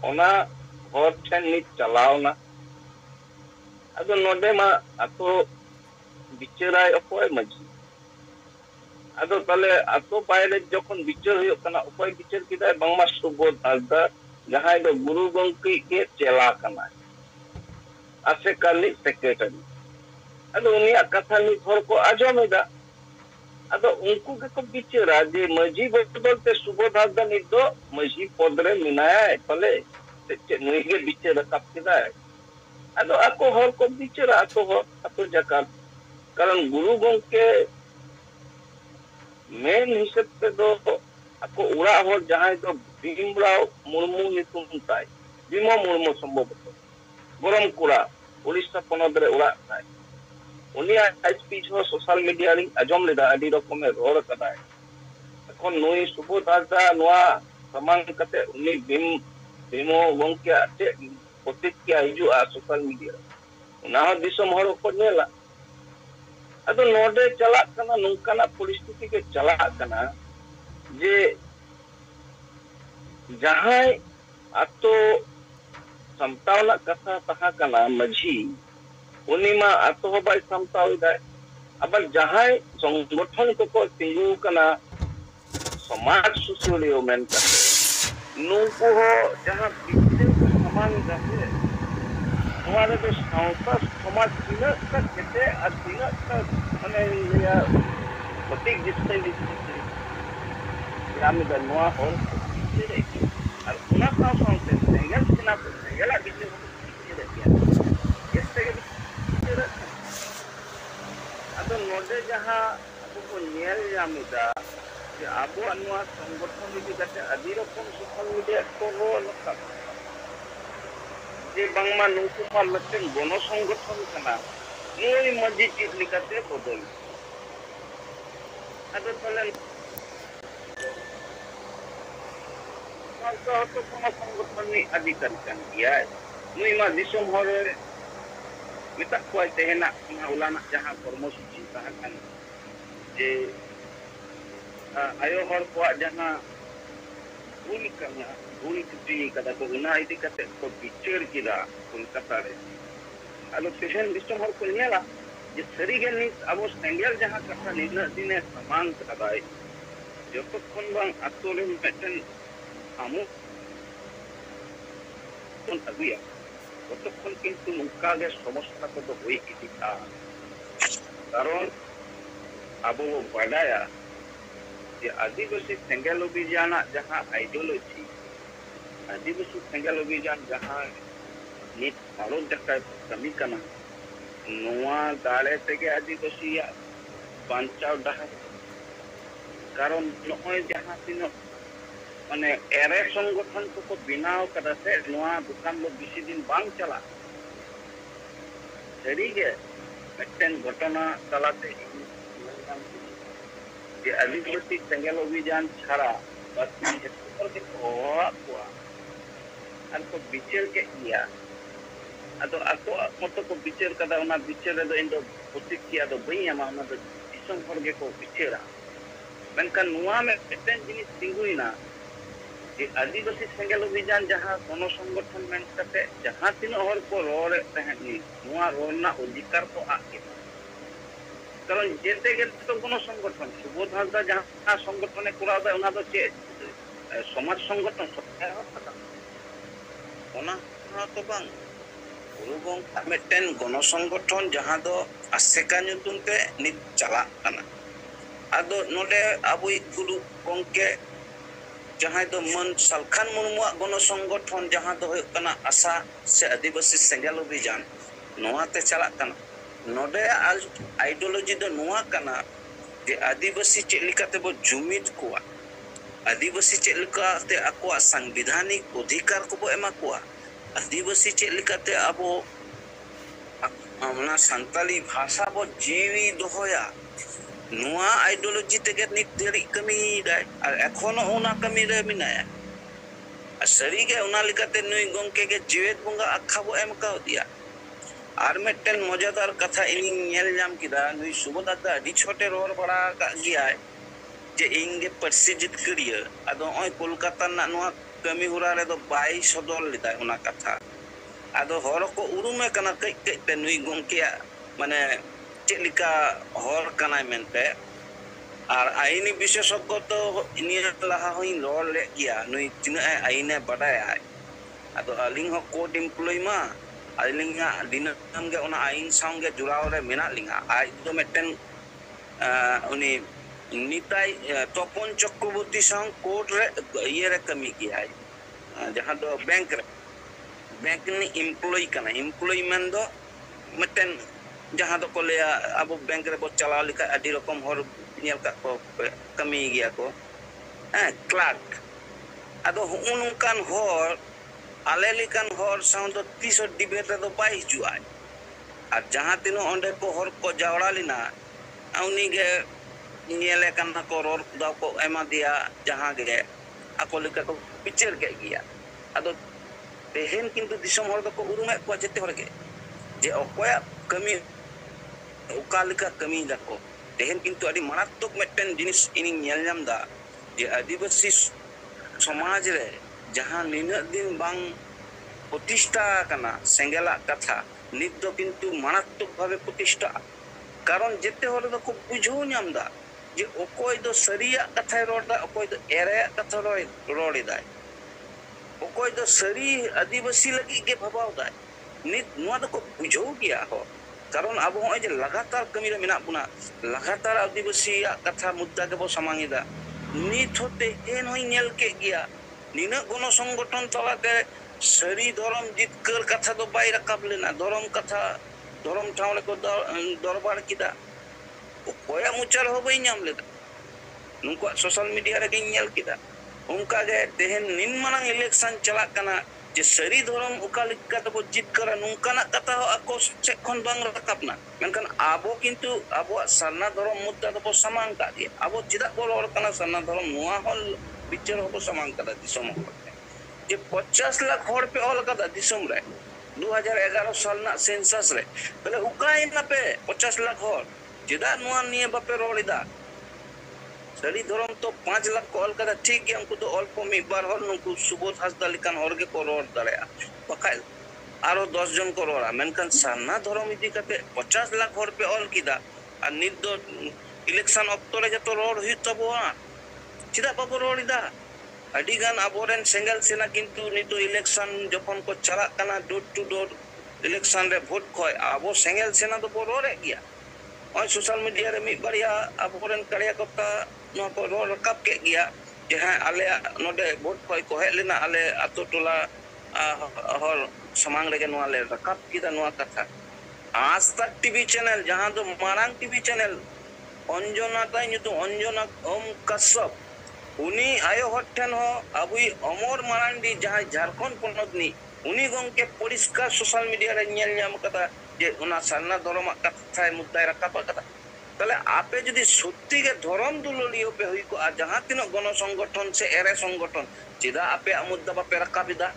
ওনা ঘর ঠেন নি চালাও না আদো নডে মা আতো বিচারাই অকয় মাঝি আদো তাহলে আতো বাইরে যখন বিচার হইও কানা উপায় বিচার কিদায় বাংমা সুবোধ হাসদা যাহাই দো গুরু গঙ্কি কে চেলা কানা আছে কালি সেক্রেটারি আদো উনিয়া কথা নি হর কো আজমেদা আদো উনকু কে কো বিচারা যে মাঝি বদলতে সুবোধ হাসদা নি দো মাঝি পদরে মিনায় ফলে নুই কে বিচার কাপ কিদায় আদো আকো হর কো বিচারা আকো হর আতো জাকাত Karon guru gongke main hisab tedo ako ura hor jahay do Bimrao Murmu nyutum tay. Bimo Murmu সম্ভবত গরম কুড়া উড়িষ্যা পনদরে ura tay. উনিয়া স্পিচ হো সোশ্যাল মিডিয়া রিং আজম লেদা আদি রকমের রড় কাদায় এখন নই সুবোধ হাসদা নোয়া সমান কাতে উনি বিমো গংকে আতে প্রতিক্রিয়া হিজুआ সোশ্যাল মিডিয়া ᱚᱱᱟ ᱦᱚᱸ ᱫᱤᱥᱚᱢ ᱦᱚᱲ ᱠᱚ ᱧᱮᱞᱟ ᱟᱫᱚ ᱱᱚᱰᱮ ᱪᱟᱞᱟᱜ ᱠᱟᱱᱟ ᱱᱚᱝᱠᱟᱱᱟᱜ ᱯᱚᱨᱤᱥᱛᱷᱤᱛᱤ ᱜᱮ ᱪᱟᱞᱟᱜ ᱠᱟᱱᱟ ᱡᱮ ᱡᱟᱦᱟᱸᱭ ᱟᱛᱳ ᱥᱟᱢᱴᱟᱣ ᱨᱮᱱᱟᱜ ᱠᱟᱛᱷᱟ ᱛᱟᱦᱮᱸ ᱠᱟᱱᱟ ᱢᱟᱹᱡᱷᱤ ᱩᱱᱤ ᱢᱟ ᱟᱛᱳ ᱦᱚᱸ ᱵᱟᱭ ᱥᱟᱢᱴᱟᱣ ᱮᱫᱟᱭ ᱟᱵᱟᱨ ᱡᱟᱦᱟᱸᱭ ᱥᱚᱝᱜᱚᱴᱷᱚᱱ ᱠᱚᱠᱚ ᱛᱤᱸᱜᱩ ᱠᱟᱱᱟ ᱥᱚᱢᱟᱡᱽ ᱥᱩᱥᱟᱹᱨᱤᱭᱟᱹ ᱢᱮᱱ ᱠᱟᱛᱮ ᱱᱩᱠᱩ ᱦᱚᱸ ᱡᱟᱦᱟᱸ ᱵᱤᱪᱟᱹᱨ ᱠᱚ ᱥᱟᱢᱟᱝ ᱮᱫᱟ ᱥᱮ ᱱᱚᱣᱟ ᱨᱮᱫᱚ ᱥᱟᱶᱛᱟ ᱥᱚᱢᱟᱡᱽ ᱛᱤᱱᱟᱹᱜ ᱴᱟ ᱠᱮᱴᱮᱡ ᱟᱨ ᱛᱤᱱᱟᱹᱜ ᱴᱟ ᱢᱟᱱᱮ ᱞᱟᱹᱭᱟ সঠিক দৃষ্টাই ᱧᱟᱢ ᱮᱫᱟ ᱱᱚᱣᱟ ᱦᱚᱲ ᱵᱤᱪᱟᱹᱨᱮᱫ ᱜᱮᱭᱟ ᱟᱨ ᱚᱱᱟ ᱥᱟᱶ ᱥᱟᱶᱛᱮ ᱥᱮᱸᱜᱮᱞ ᱥᱮᱱᱟ ᱠᱚ ᱥᱮᱸᱜᱮᱞᱟᱜ ᱵᱤᱪᱟᱹᱨ ᱦᱚᱸᱠᱚ ᱵᱤᱪᱟᱹᱨᱮᱫ ᱜᱮᱭᱟ ᱜᱮᱥ ᱛᱮᱜᱮ ᱵᱤᱪᱟᱹᱨᱮᱫ ᱠᱟᱱᱟ ᱟᱫᱚ ᱱᱚᱰᱮ ᱡᱟᱦᱟᱸ ᱟᱵᱚ ᱵᱚᱱ ᱧᱮᱞ ᱧᱟᱢ ᱮᱫᱟ ᱡᱮ ᱟᱵᱚᱣᱟᱜ ᱱᱚᱣᱟ ᱥᱚᱝᱜᱚᱴᱷᱚᱱ ᱤᱫᱤ ᱠᱟᱛᱮ ᱟᱹᱰᱤ ᱨᱚᱠᱚᱢ ᱥᱳᱥᱟᱞ ᱢᱤᱰᱤᱭᱟ ᱠᱚ ᱨᱚᱲ ᱨᱟᱠᱟᱵ ᱡᱮ ᱵᱟᱝᱢᱟ ᱱᱩᱠᱩ ᱢᱟ ᱢᱤᱫᱴᱮᱱ ᱜᱚᱱᱚ ᱥᱚᱝᱜᱚᱴᱷᱚᱱ ᱠᱟᱱᱟ ᱱᱩᱭ ᱢᱟᱹᱡᱷᱤ ᱪᱮᱫ ᱞᱮᱠᱟᱛᱮ ᱵᱚᱫᱚᱞ ᱟᱫᱚ ᱛᱟᱦᱞᱮ ᱱᱚᱣᱟ ᱦᱚᱸᱛᱚ ᱜᱚᱱᱚ ᱥᱚᱝᱜᱚᱴᱷᱚᱱ ᱨᱤᱱᱤᱡ ᱟᱹᱫᱷᱤᱠᱟᱨᱤ ᱠᱟᱱ ᱜᱮᱭᱟᱭ ᱱᱩᱭ ᱢᱟ ᱫᱤᱥᱚᱢ ᱦᱚᱲ ᱢᱮᱛᱟᱜ ᱠᱚᱣᱟᱭ ᱛᱮᱦᱮᱧᱟᱜ ᱚᱱᱟ ᱦᱚᱞᱟᱱᱟᱜ ᱡᱟᱦᱟᱸ ᱠᱚᱨᱢᱚᱥᱩᱪᱤ ᱛᱟᱦᱮᱸ ᱠᱟᱱᱟ ᱡᱮ ᱟᱭᱳ ᱦᱚᱲ ᱠᱚᱣᱟᱜ ᱡᱟᱦᱟᱸ ᱵᱷᱩᱞ ᱠᱟᱱᱟ ᱵᱷᱩᱞ ᱠᱷᱩᱴᱤ ᱠᱟᱫᱟ ᱠᱚ ᱚᱱᱟ ᱤᱫᱤ ᱠᱟᱛᱮ ᱠᱚ ᱵᱤᱪᱟᱹᱨ ᱠᱮᱫᱟ ᱠᱳᱞᱠᱟᱛᱟ ᱨᱮ ᱟᱫᱚ ᱛᱮᱦᱮᱧ ᱫᱤᱥᱚᱢ ᱦᱚᱲ ᱠᱚ ᱧᱮᱞᱟ ᱡᱮ ᱥᱟᱹᱨᱤᱜᱮ ᱱᱤᱛ ᱟᱵᱚ ᱥᱮᱸᱜᱮᱞ ᱡᱟᱦᱟᱸ ᱠᱟᱛᱷᱟ ᱱᱤᱱᱟᱹᱜ ᱫᱤᱱᱮ ᱥᱟᱢᱟᱝ ᱠᱟᱫᱟᱭ ᱡᱚᱛᱚᱠᱷᱚᱱ ᱵᱟᱝ ᱟᱛᱳ ᱨᱮ ᱢᱤᱫᱴᱮᱱ ᱟᱢᱩ ᱵᱚᱱ ᱟᱹᱜᱩᱭᱟ ততক্ষণ কিন্তু নৌকাগে সমস্যা কত হয়ে ইতিকা কারণ আবু বাডায়া যে আদিবাসী সেঙ্গেল অভিযান যাহা আইডিওলজি আদিবাসী সেঙ্গেল অভিযান যাহা নিত ভারত জায়গায় কামি কানা নোয়া দাঁড়ে থেকে আদিবাসী বাঞ্চাও ডাহা কারণ নয় যাহা তিনো মানে এরে সংগঠন को बिनाव कदा से नोआ दुकान लो बेसी दिन बांग चला सरीगे मिटन घटना तलाते जे आदिवासी सेंगेल अभियान छाड़ा बस पर के होआ को आर को बिचार के किया अदो ako मतो को बिचार कदा उना बिचार रे दो इंदो प्रतिक्रिया दो बई आमा उना दो दिसम हर के को बिचारा मेनकान नोआ में मिटन जिनिस तिंगुइना যে আদিবাসী সেঙ্গেল অভিযান যাহা গণসংগঠন মেন কাতে যাহা তিনো হর কো রড়ে তাহেনি নোয়া রড়না অধিকার কো আকে কারণ যেতে গেলে তো গণসংগঠন সুবোধ হাসদা যাহা সংগঠনে করা যায় ওনা তো চে সমাজ সংগঠন সরকার কথা ওনা তো বাং গুরুগং মিটেন গণসংগঠন যাহা দো আশেকা nyutum te nit chala kana ado node abui guru gongke जहाँ दो मन सलखान मुर्मुआ गण संगठन जहाँ दो आशा से आदिवासी सेंगेल अभियान नोआते चला नोडे आइडियोलॉजी दो नोआ कना जे आदिवासी चेलिकाते बो जुमिद कोआ आदिवासी चेलिकाते आकोआ संवैधानिक अधिकार को बो एमा कोआ आदिवासी चेलिकाते आबो अपना संताली भाषा बो जीवी दोहोया नोआ आइडियोलॉजी तेगे नित देरी कमी दाय और एखोनो ओना कमी रे मिनाया सरीगे ओना लिकाते नुई गंके के जीवेत बंगा आखा बो एम का दिया और मिटन मजादार कथा इनी नेल जाम किदा नुई सुबोदादा अडी छोटे रोर बड़ा का गिया जे इंगे परसी जितकरिया अदो ओय कोलकाता ना नोआ कमी हुरा रे दो बाई सदल लिदा ओना कथा अदो हर को उरुमे कना कई कई ते नुई गंके माने चेलिका हर कनाय मेनते और आईनी विशेषज्ञ तो इनिया लहा होई रोल ले गया नुई तिना आईने बडाय अदो अलिंग हो कोर्ट एम्प्लॉय मा अलिंगा दिनम गे ओना आईन संगे जुड़ाव रे मेना लिंगा आज तो मिटन उनी निताई तपन चक्रवर्ती संग कोर्ट रे ये रे कमी किया है जहां दो बैंक नि एम्प्लॉय कना एम्प्लॉय मन दो मिटन ᱡᱟᱦᱟᱸ ᱫᱚᱠᱚ ᱞᱟᱹᱭᱟ ᱟᱵᱚ ᱵᱮᱝᱠ ᱨᱮᱵᱚ ᱪᱟᱞᱟᱣ ᱞᱮᱠᱷᱟᱡ ᱟᱹᱰᱤ ᱨᱚᱠᱚᱢ ᱦᱚᱲ ᱧᱮᱞ ᱠᱟᱜ ᱠᱚ ᱠᱟᱹᱢᱤ ᱜᱮᱭᱟ ᱠᱚ ᱠᱞᱟᱨᱠ ᱟᱫᱚ ᱦᱩᱜ ᱱᱚᱝᱠᱟᱱ ᱦᱚᱲ ᱟᱞᱮ ᱞᱮᱠᱟᱱ ᱦᱚᱲ ᱥᱟᱶ ᱫᱚ ᱛᱤᱥ ᱦᱚᱸ ᱰᱤᱵᱮᱴ ᱨᱮᱫᱚ ᱵᱟᱭ ᱦᱤᱡᱩᱜᱼᱟ ᱟᱨ ᱡᱟᱦᱟᱸ ᱛᱤᱱᱟᱹᱜ ᱚᱸᱰᱮ ᱠᱚ ᱦᱚᱲ ᱠᱚ ᱡᱟᱣᱨᱟ ᱞᱮᱱᱟ ᱩᱱᱤᱜᱮ ᱧᱮᱞᱮ ᱠᱟᱱᱟ ᱠᱚ ᱨᱚᱲ ᱫᱟᱣ ᱠᱚ ᱮᱢᱟ ᱫᱮᱭᱟ ᱡᱟᱦᱟᱸ ᱜᱮ ᱟᱠᱚ ᱞᱮᱠᱟ ᱠᱚ ᱵᱤᱪᱟᱹᱨ ᱠᱮᱫ ᱜᱮᱭᱟ ᱟᱫᱚ ᱛᱮᱦᱮᱧ ᱠᱤᱱᱛᱩ ᱫᱤᱥᱚᱢ ᱦᱚᱲ ᱫᱚᱠᱚ ᱩᱨᱩᱢᱮᱫ ᱠᱚᱣᱟ ᱡᱮᱛᱮ ᱦᱚᱲ ᱜᱮ ᱡᱮ ᱚᱠᱚᱭᱟᱜ ᱠᱟᱹᱢᱤ ᱚᱠᱟ ᱞᱮᱠᱟ ᱠᱟᱹᱢᱤ ᱫᱟᱠᱚ ᱛᱮᱦᱮᱧ ᱠᱤᱱᱛᱩ ᱟᱹᱰᱤ ᱢᱟᱨᱟᱛᱢᱚᱠ ᱢᱤᱫᱴᱮᱱ ᱡᱤᱱᱤᱥ ᱤᱧᱤᱧ ᱧᱮᱞ ᱧᱟᱢ ᱫᱟ ᱡᱮ ᱟᱹᱫᱤᱵᱟᱹᱥᱤ ᱥᱚᱢᱟᱡ ᱨᱮ ᱡᱟᱦᱟᱸ ᱱᱤᱱᱟᱹᱜ din bang প্রতিষ্ঠা আকানা সেঙ্গেলাক কথা নিত দো কিন্তু মারাত্মক ভাবে প্রতিষ্ঠা কারণ যেতে হলে তো খুব বুঝেও নামদা যে অকয় দো সারিয়া কথায় রড়দা অকয় দো এরায়া কথা রড়িদায় অকয় দো সারি আদিবাসী লাগি গে ভাবাওদায় নিত নোয়া দো বুঝেও গিয়া হ কারণ আবো হয় যে লাগাতার কামি রে মেনা বুনা লাগাতার আদিবাসী কথা মুদ্দা কে বো সামাঙ্গিদা নিত হতে হেন হই নেল কে গিয়া নিনা গণসংগঠন তলাতে সারি ধরম জিতকার কথা তো বাই রাকাব লেনা ধরম কথা ধরম ঠাউলে কো দরবার কিদা অকয়া মুচার হবই নাম লেদা নুকু সোশ্যাল মিডিয়া রে গিᱧᱮᱞ কিদা उनका गे तेहन निन मानang इलेक्शन चलाक कना जे सरी धरम उका लिका तबो जितकर नुंकाना कथा हो अको से खन बांग रकाबना मेनखान आबो किंतु आबो सरना धरम मुद्दा तबो समांग का दिया आबो चिदा को रोड कना सरना धरम नुआ हल बिचार हो समांग का दिसम जे 50 लाख हड़ पे ऑल का दिसम रे 2011 साल ना सेंसस रे पहले उकाय ना पे 50 लाख हड़ चिदा नुआ निये बापे रोड़िदा सरी धरम तो 5 लाख को ऑल का ठीक है उनको तो ऑल को मी बार हर नुकु सुबोध हसदा लिकान हर के को रोड दड़या बकाय आरो 10 जन को रोड़ा मेनखान साना धरम इदी कते 50 लाख हड़ पे ऑल किदा आ नित दो इलेक्शन ऑक्टो रे जतो रोड हुई तबोआ चिदा बाबो रोड़िदा अडिगान आबोरेन सेंगल सेना किंतु नितो इलेक्शन जखन को चला कना डोर टू डोर इलेक्शन रे वोट खय आबो सेंगल सेना तो रोड़े गया और सोशल मीडिया रे मी बढ़िया आबोरेन कड़िया कप्ता नो को रोड रकाब के गया जे हां आले नोडे वोट खय को हे लेना आले अतो टोला हर समांग रे नो आले रकाब किदा नो कथा आज तक टीवी चैनल जहां तो मारांग टीवी चैनल अंजना ताई नितो अंजना ओम कश्यप उनी आयो हट्ठन हो अबुई अमर मारांडी जहां झारखंड पनतनी उनी गंके परिष्कार सोशल मीडिया रे नेल ᱧᱟᱢ कदा जे उना सरना धर्म कथा मुद्दा रकाब कदा তাহলে আপে যদি সত্যি গে ধরম দুললিও পে হই কো जहां তিন গণ সংগঠন সে এরে সংগঠন চিদা আপে মুদ্দা বাপে রাকাবিদা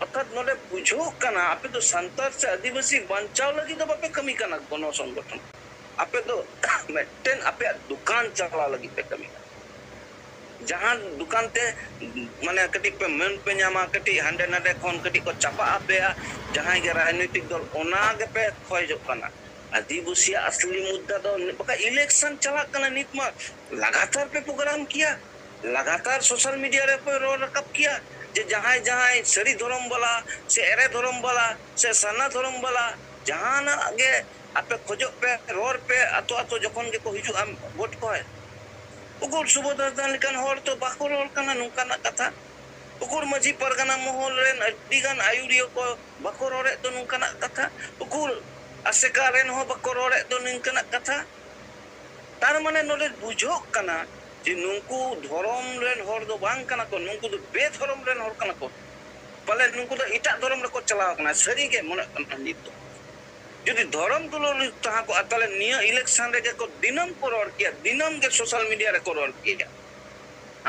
অর্থাৎ নলে বুঝো কানা আপে তো সন্তার সে আদিবাসী বাঁচাও লাগি তো বাপে কমি কানা গণ সংগঠন আপে তো মেটেন আপে দোকান চালা লাগি पे कमी जहां दुकान ते माने कटी पे मन पे ᱧᱟᱢᱟ कटी हांडे नाडे खन कटी को चापा आपे जहां के राजनीतिक दल ओना गे पे खोजो कना आदिवासी असली मुद्दा तो बका इलेक्शन चला कना नित मा लगातार पे प्रोग्राम किया लगातार सोशल मीडिया रे पे रोड रकब किया जे जहां जहां सरी धर्म वाला से एरे धर्म वाला से सना धर्म वाला जहां ना गे आपे खोजो पे रोड पे अतो अतो जखन के को हिजु हम वोट को है उकुर सुबोधन लिकान हर तो बाको रोड कना नुकाना कथा उकुर मजी परगना मोहल रेन अडिगान आयुरियो को बाको रोडे तो नुकाना कथा उकुर आसेका रेन हो बाको रोडे तो नुकाना कथा तार माने नोले बुझो कना जे नुंकु धर्म रेन हर दो बांग कना को नुंकु दो बेधर्म रेन हर कना को पले नुंकु दो इटा धर्म रे को चलाव कना सरी के मने नित যদি ধরম তুললি তাহা को अतले निया इलेक्शन रे को दिनम को रोड किया दिनम के सोशल मीडिया रे को रोड किया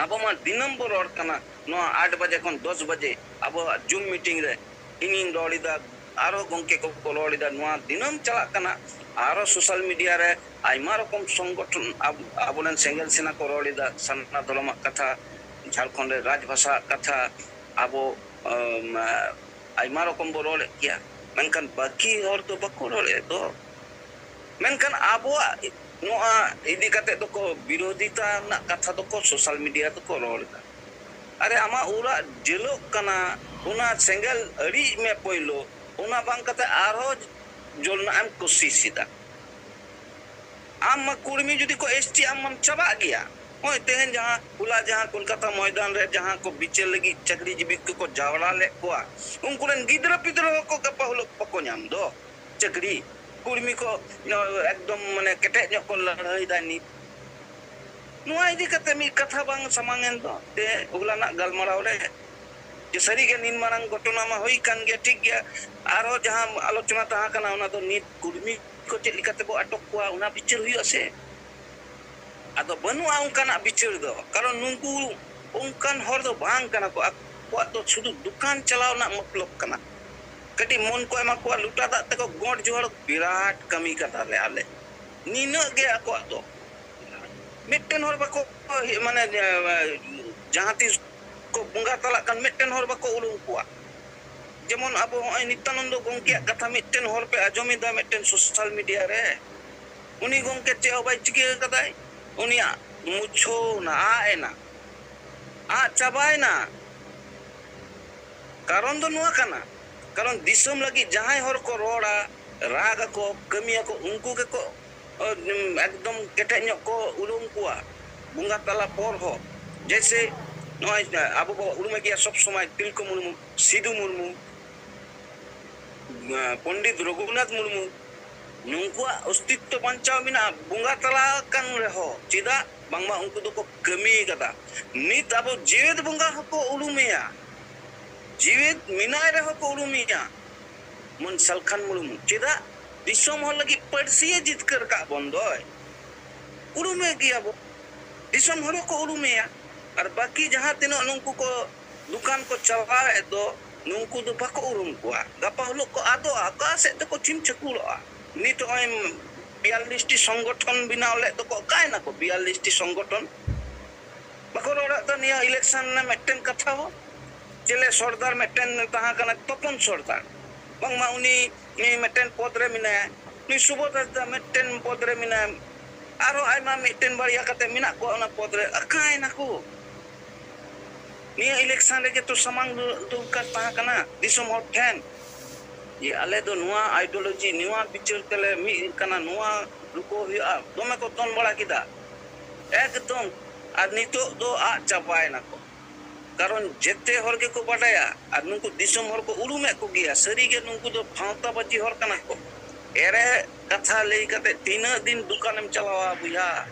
अब मा दिनम को रोड कना नो 8 बजे कोन 10 बजे अब जूम मीटिंग रे इनिंग रोडिदा आरो गंके को रोडिदा नो दिनम चला कना आरो सोशल मीडिया रे आइमा रकम संगठन आबोलन सेंगल सेना को रोडिदा सन्ना धर्म कथा झारखंड रे राजभाषा कथा आबो आइमा रकम बो रोड किया मेनखान बाकी और तो बको रोले तो मेनखान आबो नोआ इदी कते तो को विरोधिता ना कथा तो को सोशल मीडिया तो को रोलदा अरे आमा उरा जेलो कना उना सेंगल अड़ी में पइलो उना बांग कते आरो जोलना हम कोशिशिदा आम कुर्मी जुदी को एसटी आम चबा गया ओय तेहन जहां पुला जहां कोलकाता मैदान रे जहां को बिचे लगी चकरी जीवी को जावड़ा ले कोआ उनकुरन गिदरा पिदरा को गपा हुलो पको ᱧᱟᱢ दो चकरी ᱠᱩᱲᱢᱤ ᱠᱚ ᱮᱠᱫᱚᱢ ᱢᱟᱱᱮ ᱠᱮᱴᱮᱡ ᱧᱚᱜ ᱠᱚ ᱞᱟᱹᱲᱦᱟᱹᱭᱫᱟ ᱱᱤᱛ ᱱᱚᱣᱟ ᱤᱫᱤ ᱠᱟᱛᱮ ᱢᱤᱫ ᱠᱟᱛᱷᱟ ᱵᱟᱝ ᱥᱟᱢᱟᱝᱮᱱ ᱫᱚ ᱛᱮ ᱦᱚᱞᱟᱱᱟᱜ ᱜᱟᱞᱢᱟᱨᱟᱣ ᱨᱮ ᱡᱮ ᱥᱟᱹᱨᱤᱜᱮ ᱱᱤᱱ ᱢᱟᱨᱟᱝ ᱜᱷᱚᱴᱚᱱᱟ ᱢᱟ ᱦᱩᱭ ᱠᱟᱱ ᱜᱮᱭᱟ ᱴᱷᱤᱠ ᱜᱮᱭᱟ ᱟᱨᱦᱚᱸ ᱡᱟᱦᱟᱸ ᱟᱞᱳᱪᱚᱱᱟ ᱛᱟᱦᱮᱸ ᱠᱟᱱᱟ ᱚᱱᱟ ᱫᱚ ᱱᱤᱛ ᱠᱩᱲᱢᱤ ᱠᱚ ᱪᱮᱫ ᱞᱮᱠᱟᱛᱮᱵᱚ ᱟᱴᱚᱠ ᱠᱚᱣᱟ ᱚᱱᱟ ᱵᱤᱪᱟᱹᱨ ᱦᱩᱭᱩᱜᱼᱟ ᱥᱮ ᱟᱫᱚ ᱵᱟᱹᱱᱩᱜᱼᱟ ᱚᱱᱠᱟᱱᱟᱜ ᱵᱤᱪᱟᱹᱨ ᱫᱚ ᱠᱟᱨᱚᱱ ᱱᱩᱝᱠᱩ ᱚᱱᱠᱟᱱ ᱦᱚᱲ ᱫᱚ ᱵᱟᱝ ᱠᱟᱱᱟ ᱠᱚ ᱟᱠᱚᱣᱟᱜ ᱫᱚ ᱥᱩᱫᱷᱩ ᱫᱚᱠᱟᱱ ᱪᱟᱞᱟᱣ ᱨᱮᱱᱟᱜ ᱢᱚᱛᱞᱚᱵ ᱠᱟᱱᱟ ᱠᱟᱹᱴᱤᱡ ᱢᱚᱱ ᱠᱚ ᱮᱢᱟ ᱠᱚᱣᱟ ᱞᱩᱴᱟ ᱫᱟᱜ ᱛᱮᱠᱚ ᱜᱚᱸᱰ ᱡᱚᱦᱟᱲ ᱵᱤᱨᱟᱴ ᱠᱟᱹᱢᱤ ᱠᱟᱫᱟᱞᱮ ᱟᱞᱮ ᱱᱤᱱᱟᱹᱜ ᱜᱮ ᱟᱠᱚᱣᱟᱜ ᱫᱚ ᱢᱤᱫᱴᱮᱱ ᱦᱚᱲ ᱵᱟᱠᱚ ᱢᱟᱱᱮ ᱡᱟᱦᱟᱸ ᱛᱤᱥ ᱠᱚ ᱵᱚᱸᱜᱟ ᱛᱟᱞᱟᱜ ᱠᱟᱱ ᱢᱤᱫᱴᱮᱱ ᱦᱚᱲ ᱵᱟᱠᱚ ᱩᱨᱩᱢ ᱠᱚᱣᱟ ᱡᱮᱢᱚᱱ ᱟᱵᱚ ᱱᱚᱜᱼᱚᱭ ᱱᱤᱛᱭᱟᱱᱚᱱᱫᱚ ᱜᱚᱝᱠᱮᱭᱟᱜ ᱠᱟᱛᱷᱟ ᱢᱤᱫᱴᱮᱱ ᱦᱚᱲ ᱯᱮ ᱟᱸᱡᱚᱢᱮᱫᱟ ᱢᱤᱫᱴᱮᱱ ᱥᱳᱥᱟᱞ ᱢᱤᱰᱤᱭᱟ ᱨᱮ ᱩᱱᱤ ᱜᱚᱝᱠᱮ ᱪᱮᱫ ᱦᱚᱸ ᱵᱟᱭ ᱪᱤᱠᱟᱹ ᱠᱟᱫᱟᱭ ᱩᱱᱤᱭᱟᱜ ᱢᱩᱪᱷᱟᱹᱣᱱᱟ ᱟᱜ ᱮᱱᱟ ᱟᱜ ᱪᱟᱵᱟᱭᱱᱟ ᱠᱟᱨᱚᱱ ᱫᱚ ᱱᱚᱣᱟ ᱠᱟᱱᱟ ᱠᱟᱨᱚᱱ ᱫᱤᱥᱚᱢ ᱞᱟᱹᱜᱤᱫ ᱡᱟᱦᱟᱸᱭ ᱦᱚᱲ ᱠᱚ ᱨᱚᱲᱟ ᱨᱟᱜ ᱟᱠᱚ ᱠᱟᱹᱢᱤᱭᱟᱠᱚ ᱩᱱᱠᱩ ᱜᱮᱠᱚ ᱮᱠᱫᱚᱢ ᱠᱮᱴᱮᱡ ᱧᱚᱜ ᱠᱚ ᱩᱨᱩᱢ ᱠᱚᱣᱟ ᱵᱚᱸᱜᱟ ᱛᱟᱞᱟ ᱯᱚᱨ ᱦᱚᱸ ᱡᱮᱭᱥᱮ ᱱᱚᱜᱼᱚᱭ ᱟᱵᱚ ᱵᱚ ᱩᱨᱩᱢᱮ ᱜᱮᱭᱟ ᱥᱚᱵ ᱥᱚᱢᱚᱭ ᱛᱤᱞᱠᱟᱹ ᱢᱩᱨᱢᱩ ᱥᱤᱫᱩ ᱢᱩᱨᱢᱩ ᱯᱚᱱᱰᱤᱛ ᱨᱚᱜᱷᱩᱱᱟᱛᱷ ᱢᱩᱨᱢᱩ ᱱᱩᱝᱠᱩᱣᱟᱜ ᱚᱥᱛᱤᱛᱛᱚ ᱵᱟᱧᱪᱟᱣ ᱢᱮᱱᱟᱜᱼᱟ ᱵᱚᱸᱜᱟ ᱛᱟᱞᱟ ᱟᱠᱟᱱ ᱨᱮᱦᱚᱸ ᱪᱮᱫᱟᱜ ᱵᱟᱝᱢᱟ ᱩᱱᱠᱩ ᱫᱚᱠᱚ ᱠᱟᱹᱢᱤ ᱠᱟᱫᱟ ᱱᱤᱛ ᱟᱵᱚ ᱡᱮᱣᱮᱫ ᱵᱚᱸᱜᱟ ᱦᱚᱸᱠᱚ ᱩᱨᱩᱢᱮᱭᱟ ᱡᱤᱣᱮᱫ ᱢᱮᱱᱟᱭ ᱨᱮᱦᱚᱸ ᱠᱚ ᱩᱨᱩᱢᱮᱭᱟ ᱢᱚᱱ ᱥᱟᱞᱠᱷᱟᱱ ᱢᱩᱨᱢᱩ ᱪᱮᱫᱟᱜ ᱫᱤᱥᱚᱢ ᱦᱚᱲ ᱞᱟᱹᱜᱤᱫ ᱯᱟᱹᱨᱥᱤᱭᱮ ᱡᱤᱛᱠᱟᱹᱨ ᱠᱟᱜ ᱵᱚᱱ ᱫᱚᱭ ᱩᱨᱩᱢᱮ ᱜᱮᱭᱟᱵᱚ ᱫᱤᱥᱚᱢ ᱦᱚᱲ ᱦᱚᱸᱠᱚ ᱩᱨᱩᱢᱮᱭᱟ ᱟᱨ ᱵᱟᱹᱠᱤ ᱡᱟᱦᱟᱸ ᱛᱤᱱᱟᱹᱜ ᱱᱩᱝᱠᱩ ko ᱫᱚᱠᱟᱱ ko ᱪᱟᱞᱟᱣᱮᱫ ᱫᱚ ᱱᱩᱝᱠᱩ ᱫᱚ ᱵᱟᱠᱚ ᱩᱨᱩᱢ ᱠᱚᱣᱟ ᱜᱟᱯᱟ ᱦᱤᱞᱳᱜ ᱠᱚ ᱟᱫᱚᱜᱼᱟ ᱚᱠᱟ ᱥᱮᱫ ᱛᱮᱠᱚ ᱪᱷᱤᱢ ᱪᱷᱟᱹᱠᱩᱨᱚᱜᱼᱟ ᱱᱤᱛ ᱱᱚᱜᱼᱚᱭ 42ᱴᱤ ᱥᱚᱝᱜᱚᱴᱷᱚᱱ ᱵᱮᱱᱟᱣ ᱞᱮᱫ ᱫᱚᱠᱚ ᱚᱠᱟᱭᱱᱟᱠᱚ 42ᱴᱤ ᱥᱚᱝᱜᱚᱴᱷᱚᱱ ᱵᱟᱠᱚ ᱨᱚᱲᱟᱜ ᱫᱚ ᱱᱤᱭᱟᱹ ᱤᱞᱮᱠᱥᱚᱱ ᱨᱮᱱᱟᱜ ᱢᱤᱫᱴᱮᱱ ᱠᱟᱛᱷᱟ ᱦᱚᱸ ᱪᱮᱞᱮ ᱥᱚᱨᱫᱟᱨ ᱢᱤᱫᱴᱮᱱ ᱛᱟᱦᱮᱸ ᱠᱟᱱᱟ ᱛᱚᱯᱚᱱ ᱥᱚᱨᱫᱟᱨ ᱵᱟᱝᱢᱟ ᱩᱱᱤ ᱢᱤᱫᱴᱮᱱ ᱯᱚᱫ ᱨᱮ ᱢᱮᱱᱟᱭᱟ ᱱᱩᱭ ᱥᱩᱵᱳধ ᱦᱟᱸᱥᱫᱟ ᱢᱤᱫᱴᱮᱱ ᱯᱚᱫ ᱨᱮ ᱢᱮᱱᱟᱭᱟ ᱟᱨᱦᱚᱸ ᱟᱭᱢᱟ ᱢᱤᱫᱴᱮᱱ ᱵᱟᱨᱭᱟ ᱠᱟᱛᱮ ᱢᱮᱱᱟᱜ ᱠᱚᱣᱟ ᱚᱱᱟ ᱯᱚᱫ ᱨᱮ ᱟᱠᱟᱭᱱᱟᱠᱚ ᱱᱤᱭᱟᱹ ᱤᱞᱮᱠᱥᱚᱱ ᱨᱮᱜᱮ ᱛᱚ ᱥᱟᱢᱟᱝ ᱫᱚᱨᱠᱟর ᱛᱟᱦᱮᱸ ᱠᱟᱱᱟ ᱫᱤᱥᱚᱢ ᱦᱚᱲ ᱴᱷᱮᱱ ᱡᱮ ᱟᱞᱮ ᱫᱚ ᱱᱚᱣᱟ ᱟᱭᱰᱤयोᱞᱚᱡᱤ ᱱᱚᱣᱟ ᱵᱤᱪᱟᱹᱨ ᱛᱮᱞᱮ ᱢᱤᱫ ᱠᱟᱱᱟ ᱱᱚᱣᱟ ᱨᱩᱠᱚ ᱦᱩᱭᱩᱜᱼᱟ ᱫᱚᱢᱮ ᱠᱚ ᱫᱚᱱ ᱵᱟᱲᱟ ᱠᱮᱫᱟ ᱮᱠᱫᱚᱢ ᱟᱨ ᱱᱤᱛᱚᱜ ᱫᱚ ᱟᱜ ᱪᱟᱵᱟᱭᱱᱟᱠᱚ ᱠᱟᱨᱚᱱ ᱡᱮᱛᱮ ᱦᱚᱲ ᱜᱮᱠᱚ ᱵᱟᱰᱟᱭᱟ ᱟᱨ ᱱᱩᱠᱩ ᱫᱤᱥᱚᱢ ᱦᱚᱲ ᱠᱚ ᱩᱨᱩᱢᱮᱫ ᱠᱚᱜᱮᱭᱟ ᱥᱟᱹᱨᱤᱜᱮ ᱱᱩᱠᱩ ᱫᱚ ᱵᱷᱟᱶᱛᱟ ᱵᱟᱹᱡᱤ ᱦᱚᱲ ᱠᱟᱱᱟ ᱠᱚ ᱮᱲᱮ ᱠᱟᱛᱷᱟ ᱞᱟᱹᱭ ᱠᱟᱛᱮ ᱛᱤᱱᱟᱹᱜ ᱫᱤᱱ ᱫᱚᱠᱟᱱᱮᱢ ᱪᱟᱞᱟᱣᱟ ᱵᱚᱭᱦᱟ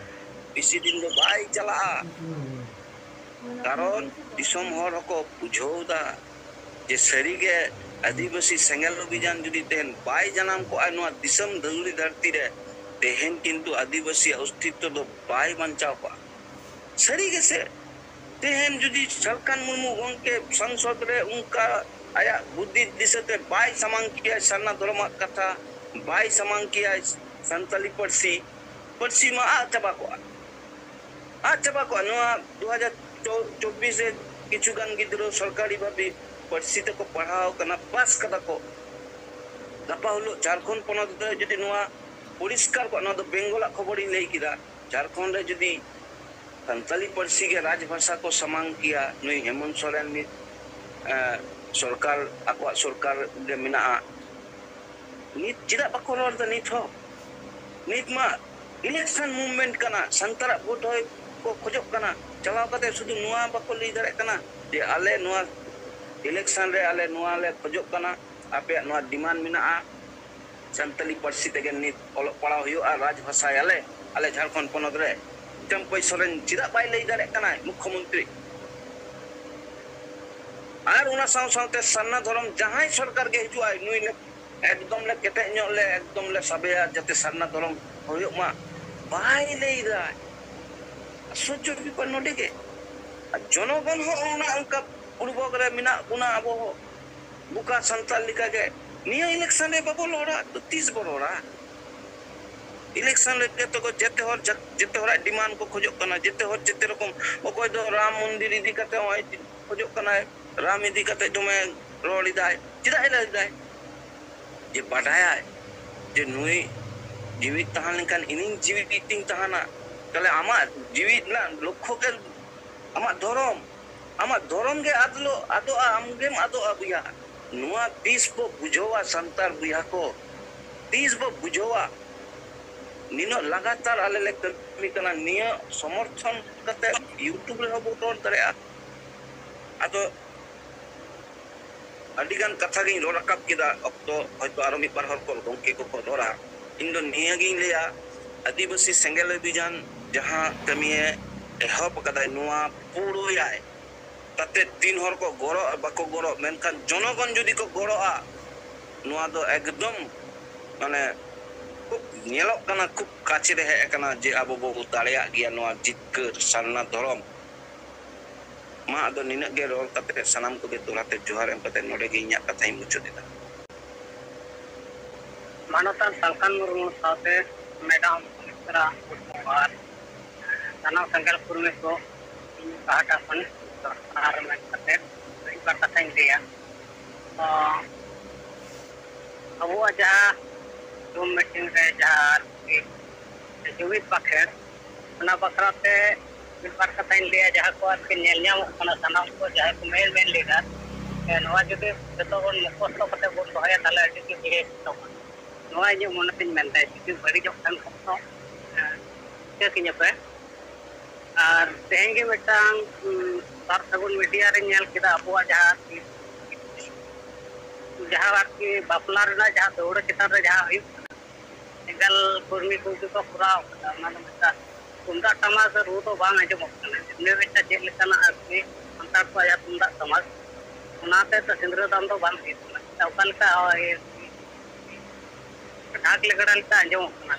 ᱵᱮᱥᱤ ᱫᱤᱱ ᱫᱚ ᱵᱟᱭ ᱪᱟᱞᱟᱜᱼᱟ ᱠᱟᱨᱚᱱ ᱫᱤᱥᱚᱢ ᱦᱚᱲ ᱦᱚᱸᱠᱚ ᱵᱩᱡᱷᱟᱹᱣ ᱫᱟ ᱡᱮ ᱥᱟᱹᱨᱤᱜᱮ ᱟᱹᱫᱤᱵᱟᱹᱥᱤ ᱥᱮᱸᱜᱮᱞ ᱚᱵᱷᱤᱡᱟᱱ ᱡᱩᱫᱤ ᱛᱮᱦᱮᱧ ᱵᱟᱭ ᱡᱟᱱᱟᱢ ᱠᱚᱜᱼᱟ ᱱᱚᱣᱟ ᱫᱤᱥᱚᱢ ᱫᱷᱟᱹᱨᱛᱤ ᱫᱷᱟᱹᱨᱛᱤ ᱨᱮ ᱛᱮᱦᱮᱧ ᱠᱤᱱᱛᱩ ᱟᱹᱫᱤᱵᱟᱹᱥᱤᱭᱟᱜ ᱚᱥᱛᱤᱛᱛᱚ ᱫᱚ ᱵᱟᱭ ᱵᱟᱧᱪᱟᱣ ᱠᱚᱜᱼᱟ ᱥᱟᱹᱨᱤ ᱜᱮᱥᱮ ᱛᱮᱦᱮᱧ ᱡᱩᱫᱤ ᱥᱟᱞᱠᱷᱟᱱ ᱢᱩᱨᱢᱩ ᱜᱚᱝᱠᱮ ᱥᱚᱝᱥᱚᱫ ᱨᱮ ᱚᱱᱠᱟ ᱟᱭᱟᱜ ᱵᱩᱫᱽᱫᱷᱤ ᱫᱤᱥᱟᱹᱛᱮ ᱵᱟᱭ ᱥᱟᱢᱟᱝ ᱠᱮᱭᱟ ᱥᱟᱨᱱᱟ ᱫᱷᱚᱨᱚᱢᱟᱜ ᱠᱟᱛᱷᱟ ᱵᱟᱭ ᱥᱟᱢᱟᱝ ᱠᱮᱭᱟ ᱥᱟᱱᱛᱟᱞᱤ ᱯᱟᱹᱨᱥᱤ ᱢᱟ ᱟᱫ ᱪᱟᱵᱟ ᱠᱚᱜᱼᱟ ᱱᱚᱣᱟ 2024 ᱨᱮ ᱠᱤᱪᱷᱩᱜᱟᱱ ᱜᱤᱫᱽᱨᱟᱹ ᱥᱚᱨᱠᱟরি ᱵᱷᱟᱵᱮ ᱯᱟᱹᱨᱥᱤ ᱛᱮᱠᱚ ᱯᱟᱲᱦᱟᱣ ᱠᱟᱱᱟ ᱯᱟᱥ ᱠᱟᱫᱟ ᱠᱚ ᱜᱟᱯᱟ ᱦᱤᱞᱳᱜ ᱡᱷᱟᱲᱠᱷᱚᱸᱰ ᱯᱚᱱᱚᱛ ᱨᱮ ᱡᱩᱫᱤ ᱱᱚᱣᱟ ᱯᱚᱨᱤষ্কার ᱠᱚ ᱱᱚᱣᱟ ᱫᱚ ᱵᱮᱝᱜᱚᱞᱟᱜ ᱠᱷᱚᱵᱚᱨᱤᱧ ᱞᱟᱹᱭ ᱠᱮᱫᱟ ᱡᱷᱟᱲᱠᱷᱚᱸᱰ ᱨᱮ ᱡᱩᱫᱤ ᱥᱟᱱᱛᱟᱞᱤ ᱯᱟᱹᱨᱥᱤ ᱜᱮ ᱨᱟᱡᱽ ᱵᱷᱟষᱟ ko samang kiya nui Hemant Soren nit সরকার akwa সরকার ge mena'a nit chida bako ror da nit ho nit ma election movement kana santara vote hoy ko khojok kana chalaw kate sudu nuwa bako lay dare kana je ale nuwa election re ale nuwa le khojok kana ape nuwa demand mena'a santali parsi tege nit olok padaw huyu'a raj bhasha ale Jharkhand ponot re Tempoy Soren chida bay lay dare kana mukhyamantri আর ওনা সাথে সান্না ধরম যাহাই সরকার গে হিজুয়া নুই লে একদম লে কেটে ᱧᱚᱜ লে একদম লে সাবেয়া যাতে সান্না ধরম হইওক মা বাই লেই দা সহ্য বিপন্ন নডে গে জনগণ হ ওনা অঙ্কা পূর্বক রে মিনা ওনা আবো বুকা সান্তাল লিকা গে নিয়া ইলেকশন রে বাবো লড়া তো 30 বড় লড়া ইলেকশন রে তো যেতে হর ডিমান্ড কো খোজক কানা যেতে হর যেতে রকম অকয় দ রাম মন্দির ইদি কাতে হয় খোজক কানা राम इदी कते तुमे रोड़ी दाय चिदा इला दाय जे बाडाया जे नुई जीवित तहान लेकिन इनिंग जीवित इतिंग तहाना तले आमा जीवित ना लक्ष्य के आमा धर्म के आदलो आदो आमगेम आदो अबुया नुआ 30 बो बुझोवा संतार बुया को 30 बो बुझोवा निनो लगातार आले ले कमी कना निया समर्थन कते यूट्यूब रे हबो तोर दरेया आदो ᱟᱹᱰᱤᱜᱟᱱ ᱠᱟᱛᱷᱟ ᱜᱤᱧ ᱨᱚᱲ ᱨᱟᱠᱟᱵ ᱠᱮᱫᱟ ᱚᱠᱛᱚ ᱦᱚᱭᱛᱚ ᱟᱨᱚ ᱢᱤᱫ ᱵᱟᱨ ᱦᱚᱲ ᱠᱚ ᱜᱚᱝᱠᱮ ᱠᱚᱠᱚ ᱨᱚᱲᱟ इन दो नियागिंग लिया आदिवासी सेंगेल अभियान जहां कमिए एहब कदा नुआ पुरोयाय ताते 3 हर को गरो बाको गरो मेनखान जनगण जदि को गरोआ नुआ दो एकदम माने खूब नेलोक कना खूब काचे रे हे कना जे आबो बो दाड़िया गिया नुआ जितकर सालना धरम मा दो निनक गे रोल कते सनाम को दोराते जोहार एम कते नोडे गे इᱧᱟᱜ कथाई मुचुदिदा मानवतान सालकान मुर्मू साथे मैडम मित्रा और सनाम संगल कुर्मी को पाहटा खन सरकार में कते बार कथाई दिया अब जहाँ रूम मीटिंग रे जहाँ जुमित बाखेर ओना बखराते बार कथाई लिया जहाँ को आज के नेलनिया खाना सनाम को जहाँ को मेन लीडर नवा जुदि जतो बन मुखस्त कते बन दोहया ताले अति के बिहे तो नवा जे मनतिन मेनते जुदि बड़ी जो खान खतो के किने पे आर तेहें गे मिटांग सार सगुन मीडिया रे नेल किदा अबुआ जहाँ आरकी बापला रे जहाँ दौड़ चितान रे जहाँ हुई एगल कुर्मी को पूरा ना मिटा तुमदा टमाक रू तो बांग आजमक ने मिटा चेक लेकाना आरकी अंतर को आया तुमदा समाज उनाते तो सिंदूर दान तो बांग हितना ओकालका ढाक लेगड़ा लेका आजमक ना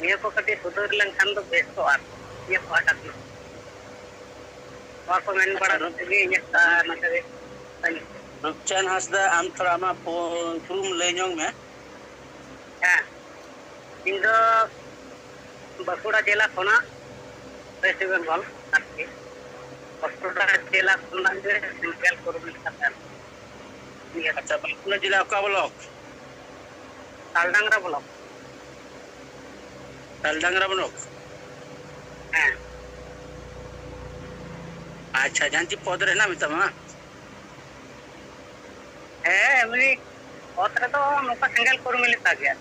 निया को कटी सुधर लेनखान तो बेस तो आर ये पाटा को मेन बड़ा रंगे इन्या नते रुपचान हासदा आम थोड़ा मा प्रूम ले जोंग में हां इन दो बकुड़ा जिला खोना वेस्ट बेंगल आरकी बकुड़ा जिला खोना जे सिंगल कुर्मी कथा ये अच्छा बकुड़ा जिला का ब्लॉक तालडांगरा ब्लॉक हां अच्छा जानती पद रे ना मितमा एमनी ओतरे तो नोका सिंगल कुर्मी लेता गया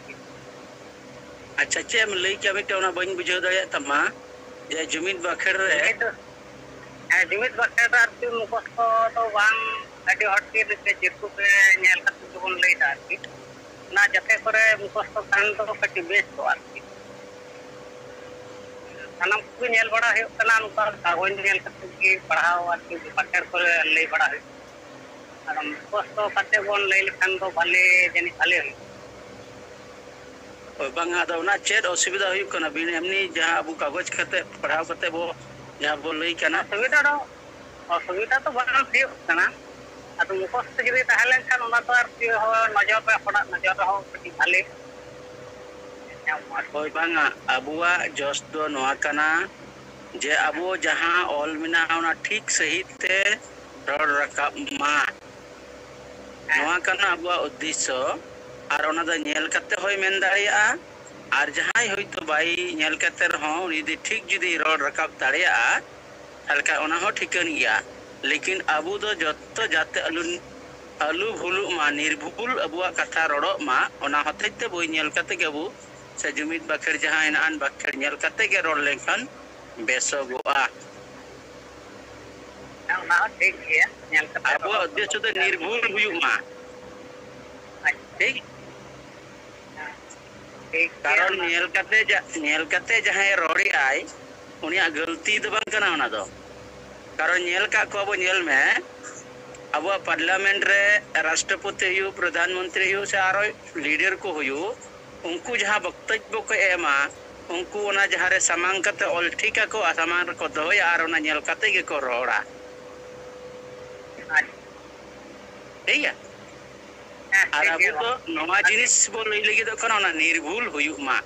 अच्छा चे हम लई के मिटे ओना बइन बुझो दया तमा जे जुमित बाखेर रे जुमित बाखेर आरती मुखस्त तो बांग अडी हटके लेते जिरकु पे नेल कत जोन लेता आरती ना जते करे मुखस्त कान तो कटी बेस तो आरती सनम को नेल बड़ा है कना नुका कागज नेल कत की पढ़ाओ आरती बाखेर करे ले बड़ा है और मुखस्त कते बोन ले लखन तो भले जनी भले है बांगा दो ना चेत असुविधा हुई कना बिन एमनी जहां अबु कागज खते पढ़ाव कते बो जहां बो लई कना असुविधा तो बांग हुई कना अतो मुखस्त जदि ताहलेन खान ओना तो आरती हो नजर पे पड़ा नजर हो कटी भले होय बांगा अबुआ जस दो नोआ कना जे अबो जहां ऑल मिना ओना ठीक सही ते रोड रकाब मा नोआ कना अबुआ उद्देश्य और ओना द नेल कते होय मेन दाड़िया और जहां होय तो बाई नेल कते रहो यदि ठीक जदि रोड रकाब दाड़िया हल्का ओना हो ठिकन गया लेकिन अबु दो जत्तो जाते अलू भुलु मा निर्भुल अबुआ कथा रोडो मा ओना होतेते बोय नेल कते गेबु से जुमित बाखेर जहां इनान बाखेर नेल कते गे रोड लेखन बेसोगुआ ना ठीक है नेल कते अबुआ उद्देश्य तो निर्भुल हुयु मा ठीक कारण नेल कते जहां रोड़ी आय उनिया गलती तो बांग कना ओना दो कारण नेल का को अब नेल में अब पार्लियामेंट रे राष्ट्रपति हुयु प्रधानमंत्री हुयु से आरो लीडर को हुयु उनको जहां वक्तव्य को एमा उनको ओना जहां रे सामांग कते ऑल ठीक को सामान को दोय आर ओना नेल कते के को रोड़ा ठीक है और अब तो नवा जिनिस बो लई लगी तो कना ओना निर्भुल हुयु मा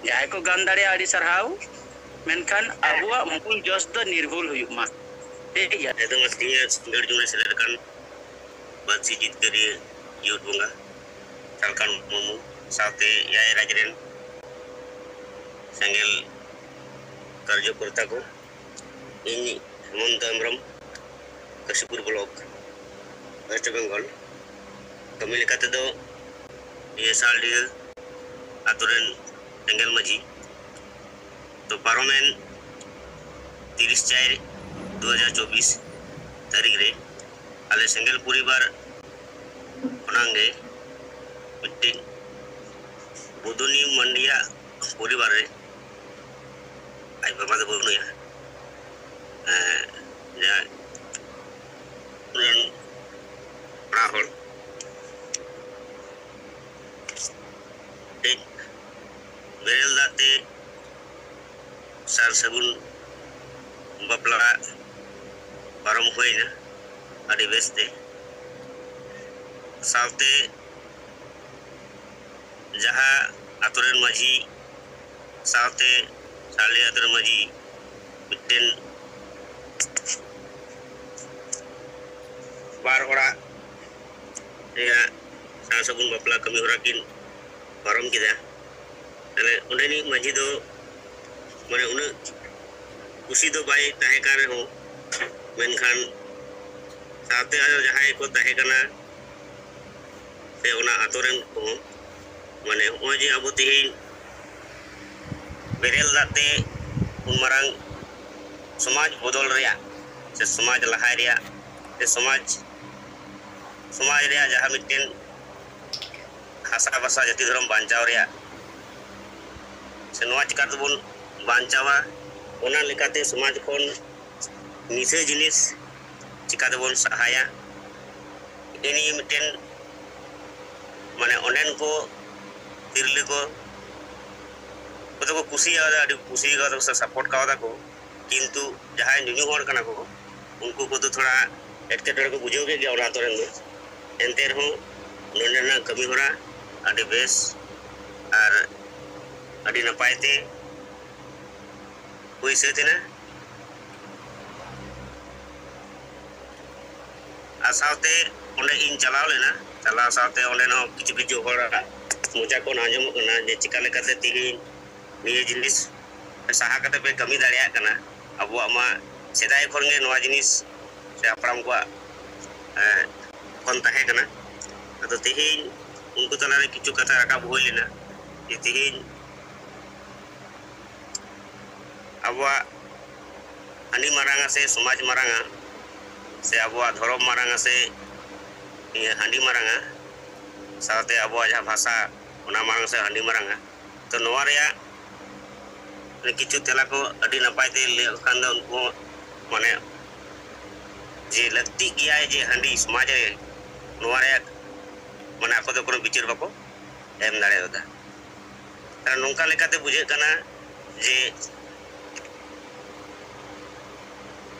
जाय को गान दाड़े आड़ी सरहाउ मेनखान अबुआ मूल जस द निर्भुल हुयु मा ठीक है एकदम मस्तिया सिंगड़ जुने सेलेरकान बातसी जीत करिए यूथ बंगा सालकान मोमो साथे याय राजरेन संगेल कार्यकर्ता को इन हेमंत हेम्ब्रम कशिपुर ब्लॉक वेस्ट बेंगल कमी लेकाते दो ये साल दिए आतुरेन एंगल मजी तो पारोमेन 30/4/2024 तारीख रे आले सेंगल परिवार ओनांगे मिट्टी बुदुनी मंडिया परिवार रे आई बाबा दो बनुया जा प्राहल एक बेरल दाते सार सगुन बापला पारम होइना अड़ी बेस्ते सावते जहाँ आतुरेन माझी सावते साले आतुरेन माझी मिट्टेन बार होड़ा या सार सगुन बापला कमी होरा किन पारम किदा तले उन्हें माझी दो माने उन्हें खुशी दो बाई ताहे कारे हो मेनखान सावते आयो जहाँ को ताहे कना से उना आतुरेन को माने ओजे अब तेहिन बेरेल दाते उन मारंग समाज बदल रिया से समाज लहाय रिया से समाज रिया जहाँ मिट्टेन हासा भाषा जाति धर्म बांचाव रिया से नोआ चिका तबन बांचावा ओना लेकाते समाज कोन निसे जिनिस चिका तबन सहाया इनी मिट्टेन माने ओनेन को तिरले को कुसी का सपोर्ट का को किंतु जहाँ नुनु हर कना को उनको को तो थोड़ा एटकेटोड़े को बुझे गया और आतोरेन दो एनते रहो नोंडेना कमी होरा अडी बेस और अडी नपायते कोई से थे ना आसावते ओंडे इन चलाव लेना चलाव सावते ओंडे नो किछु होरा मुझा को नाजम कना जे चिका लेकाते तिहिन निये जिनिस सहा कते पे कमी दाड़िया कना अब मा सेदाय खनगे नवा जिनिस से अपराम को खन ताहे कना तो तिहिन उनको तलारे किछु कथा रका होय लेना तिहिन अब हानि मारांगा से समाज मारांगा से अब धर्म मारांगा से हानि मारांगा साथे अब जहाँ भाषा उना मारंग से हानि मारंगा तो नोआ रिया किछु तेला को अडी नपायते ले खान दो उनको माने जे लगती गया है जे हांडी समाज रे नोआ रिया माने ako do कोनो बिचार बाको एम दाड़े होता तर नोंका लेकाते बुझे कना जे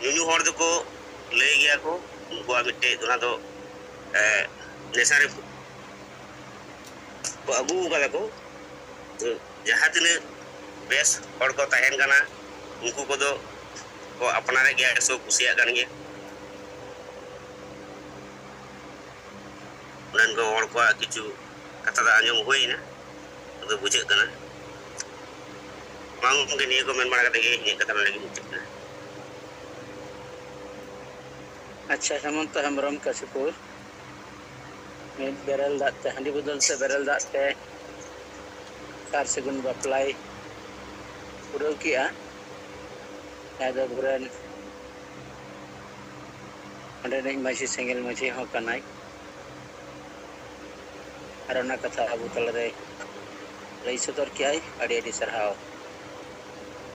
नुनु हर दो को ले गया को उनको मिट्टे दोना दो नेसारे अगू कदा को तो जहाँ तीन बेस हर को तहन कना उनको को दो को अपनारे गया सो कुसिया कन गे उनन को हर को किछु कथा दा आंजम होई ना तो बुझे कना मांग के निये को मेन मारा कते गे नि कथा लगी मुझे अच्छा हेमंत हेम्ब्रम काशीपुर में बेरल दाते हांडी बदल से बेरल दाते सार सगुन बापलाई पुरव किया याद भुरन अंडे नहीं मासी सेंगल मासी हो कनाई और ना कथा अबू तलरे लई सदर किया अड़ी अड़ी सरहाव।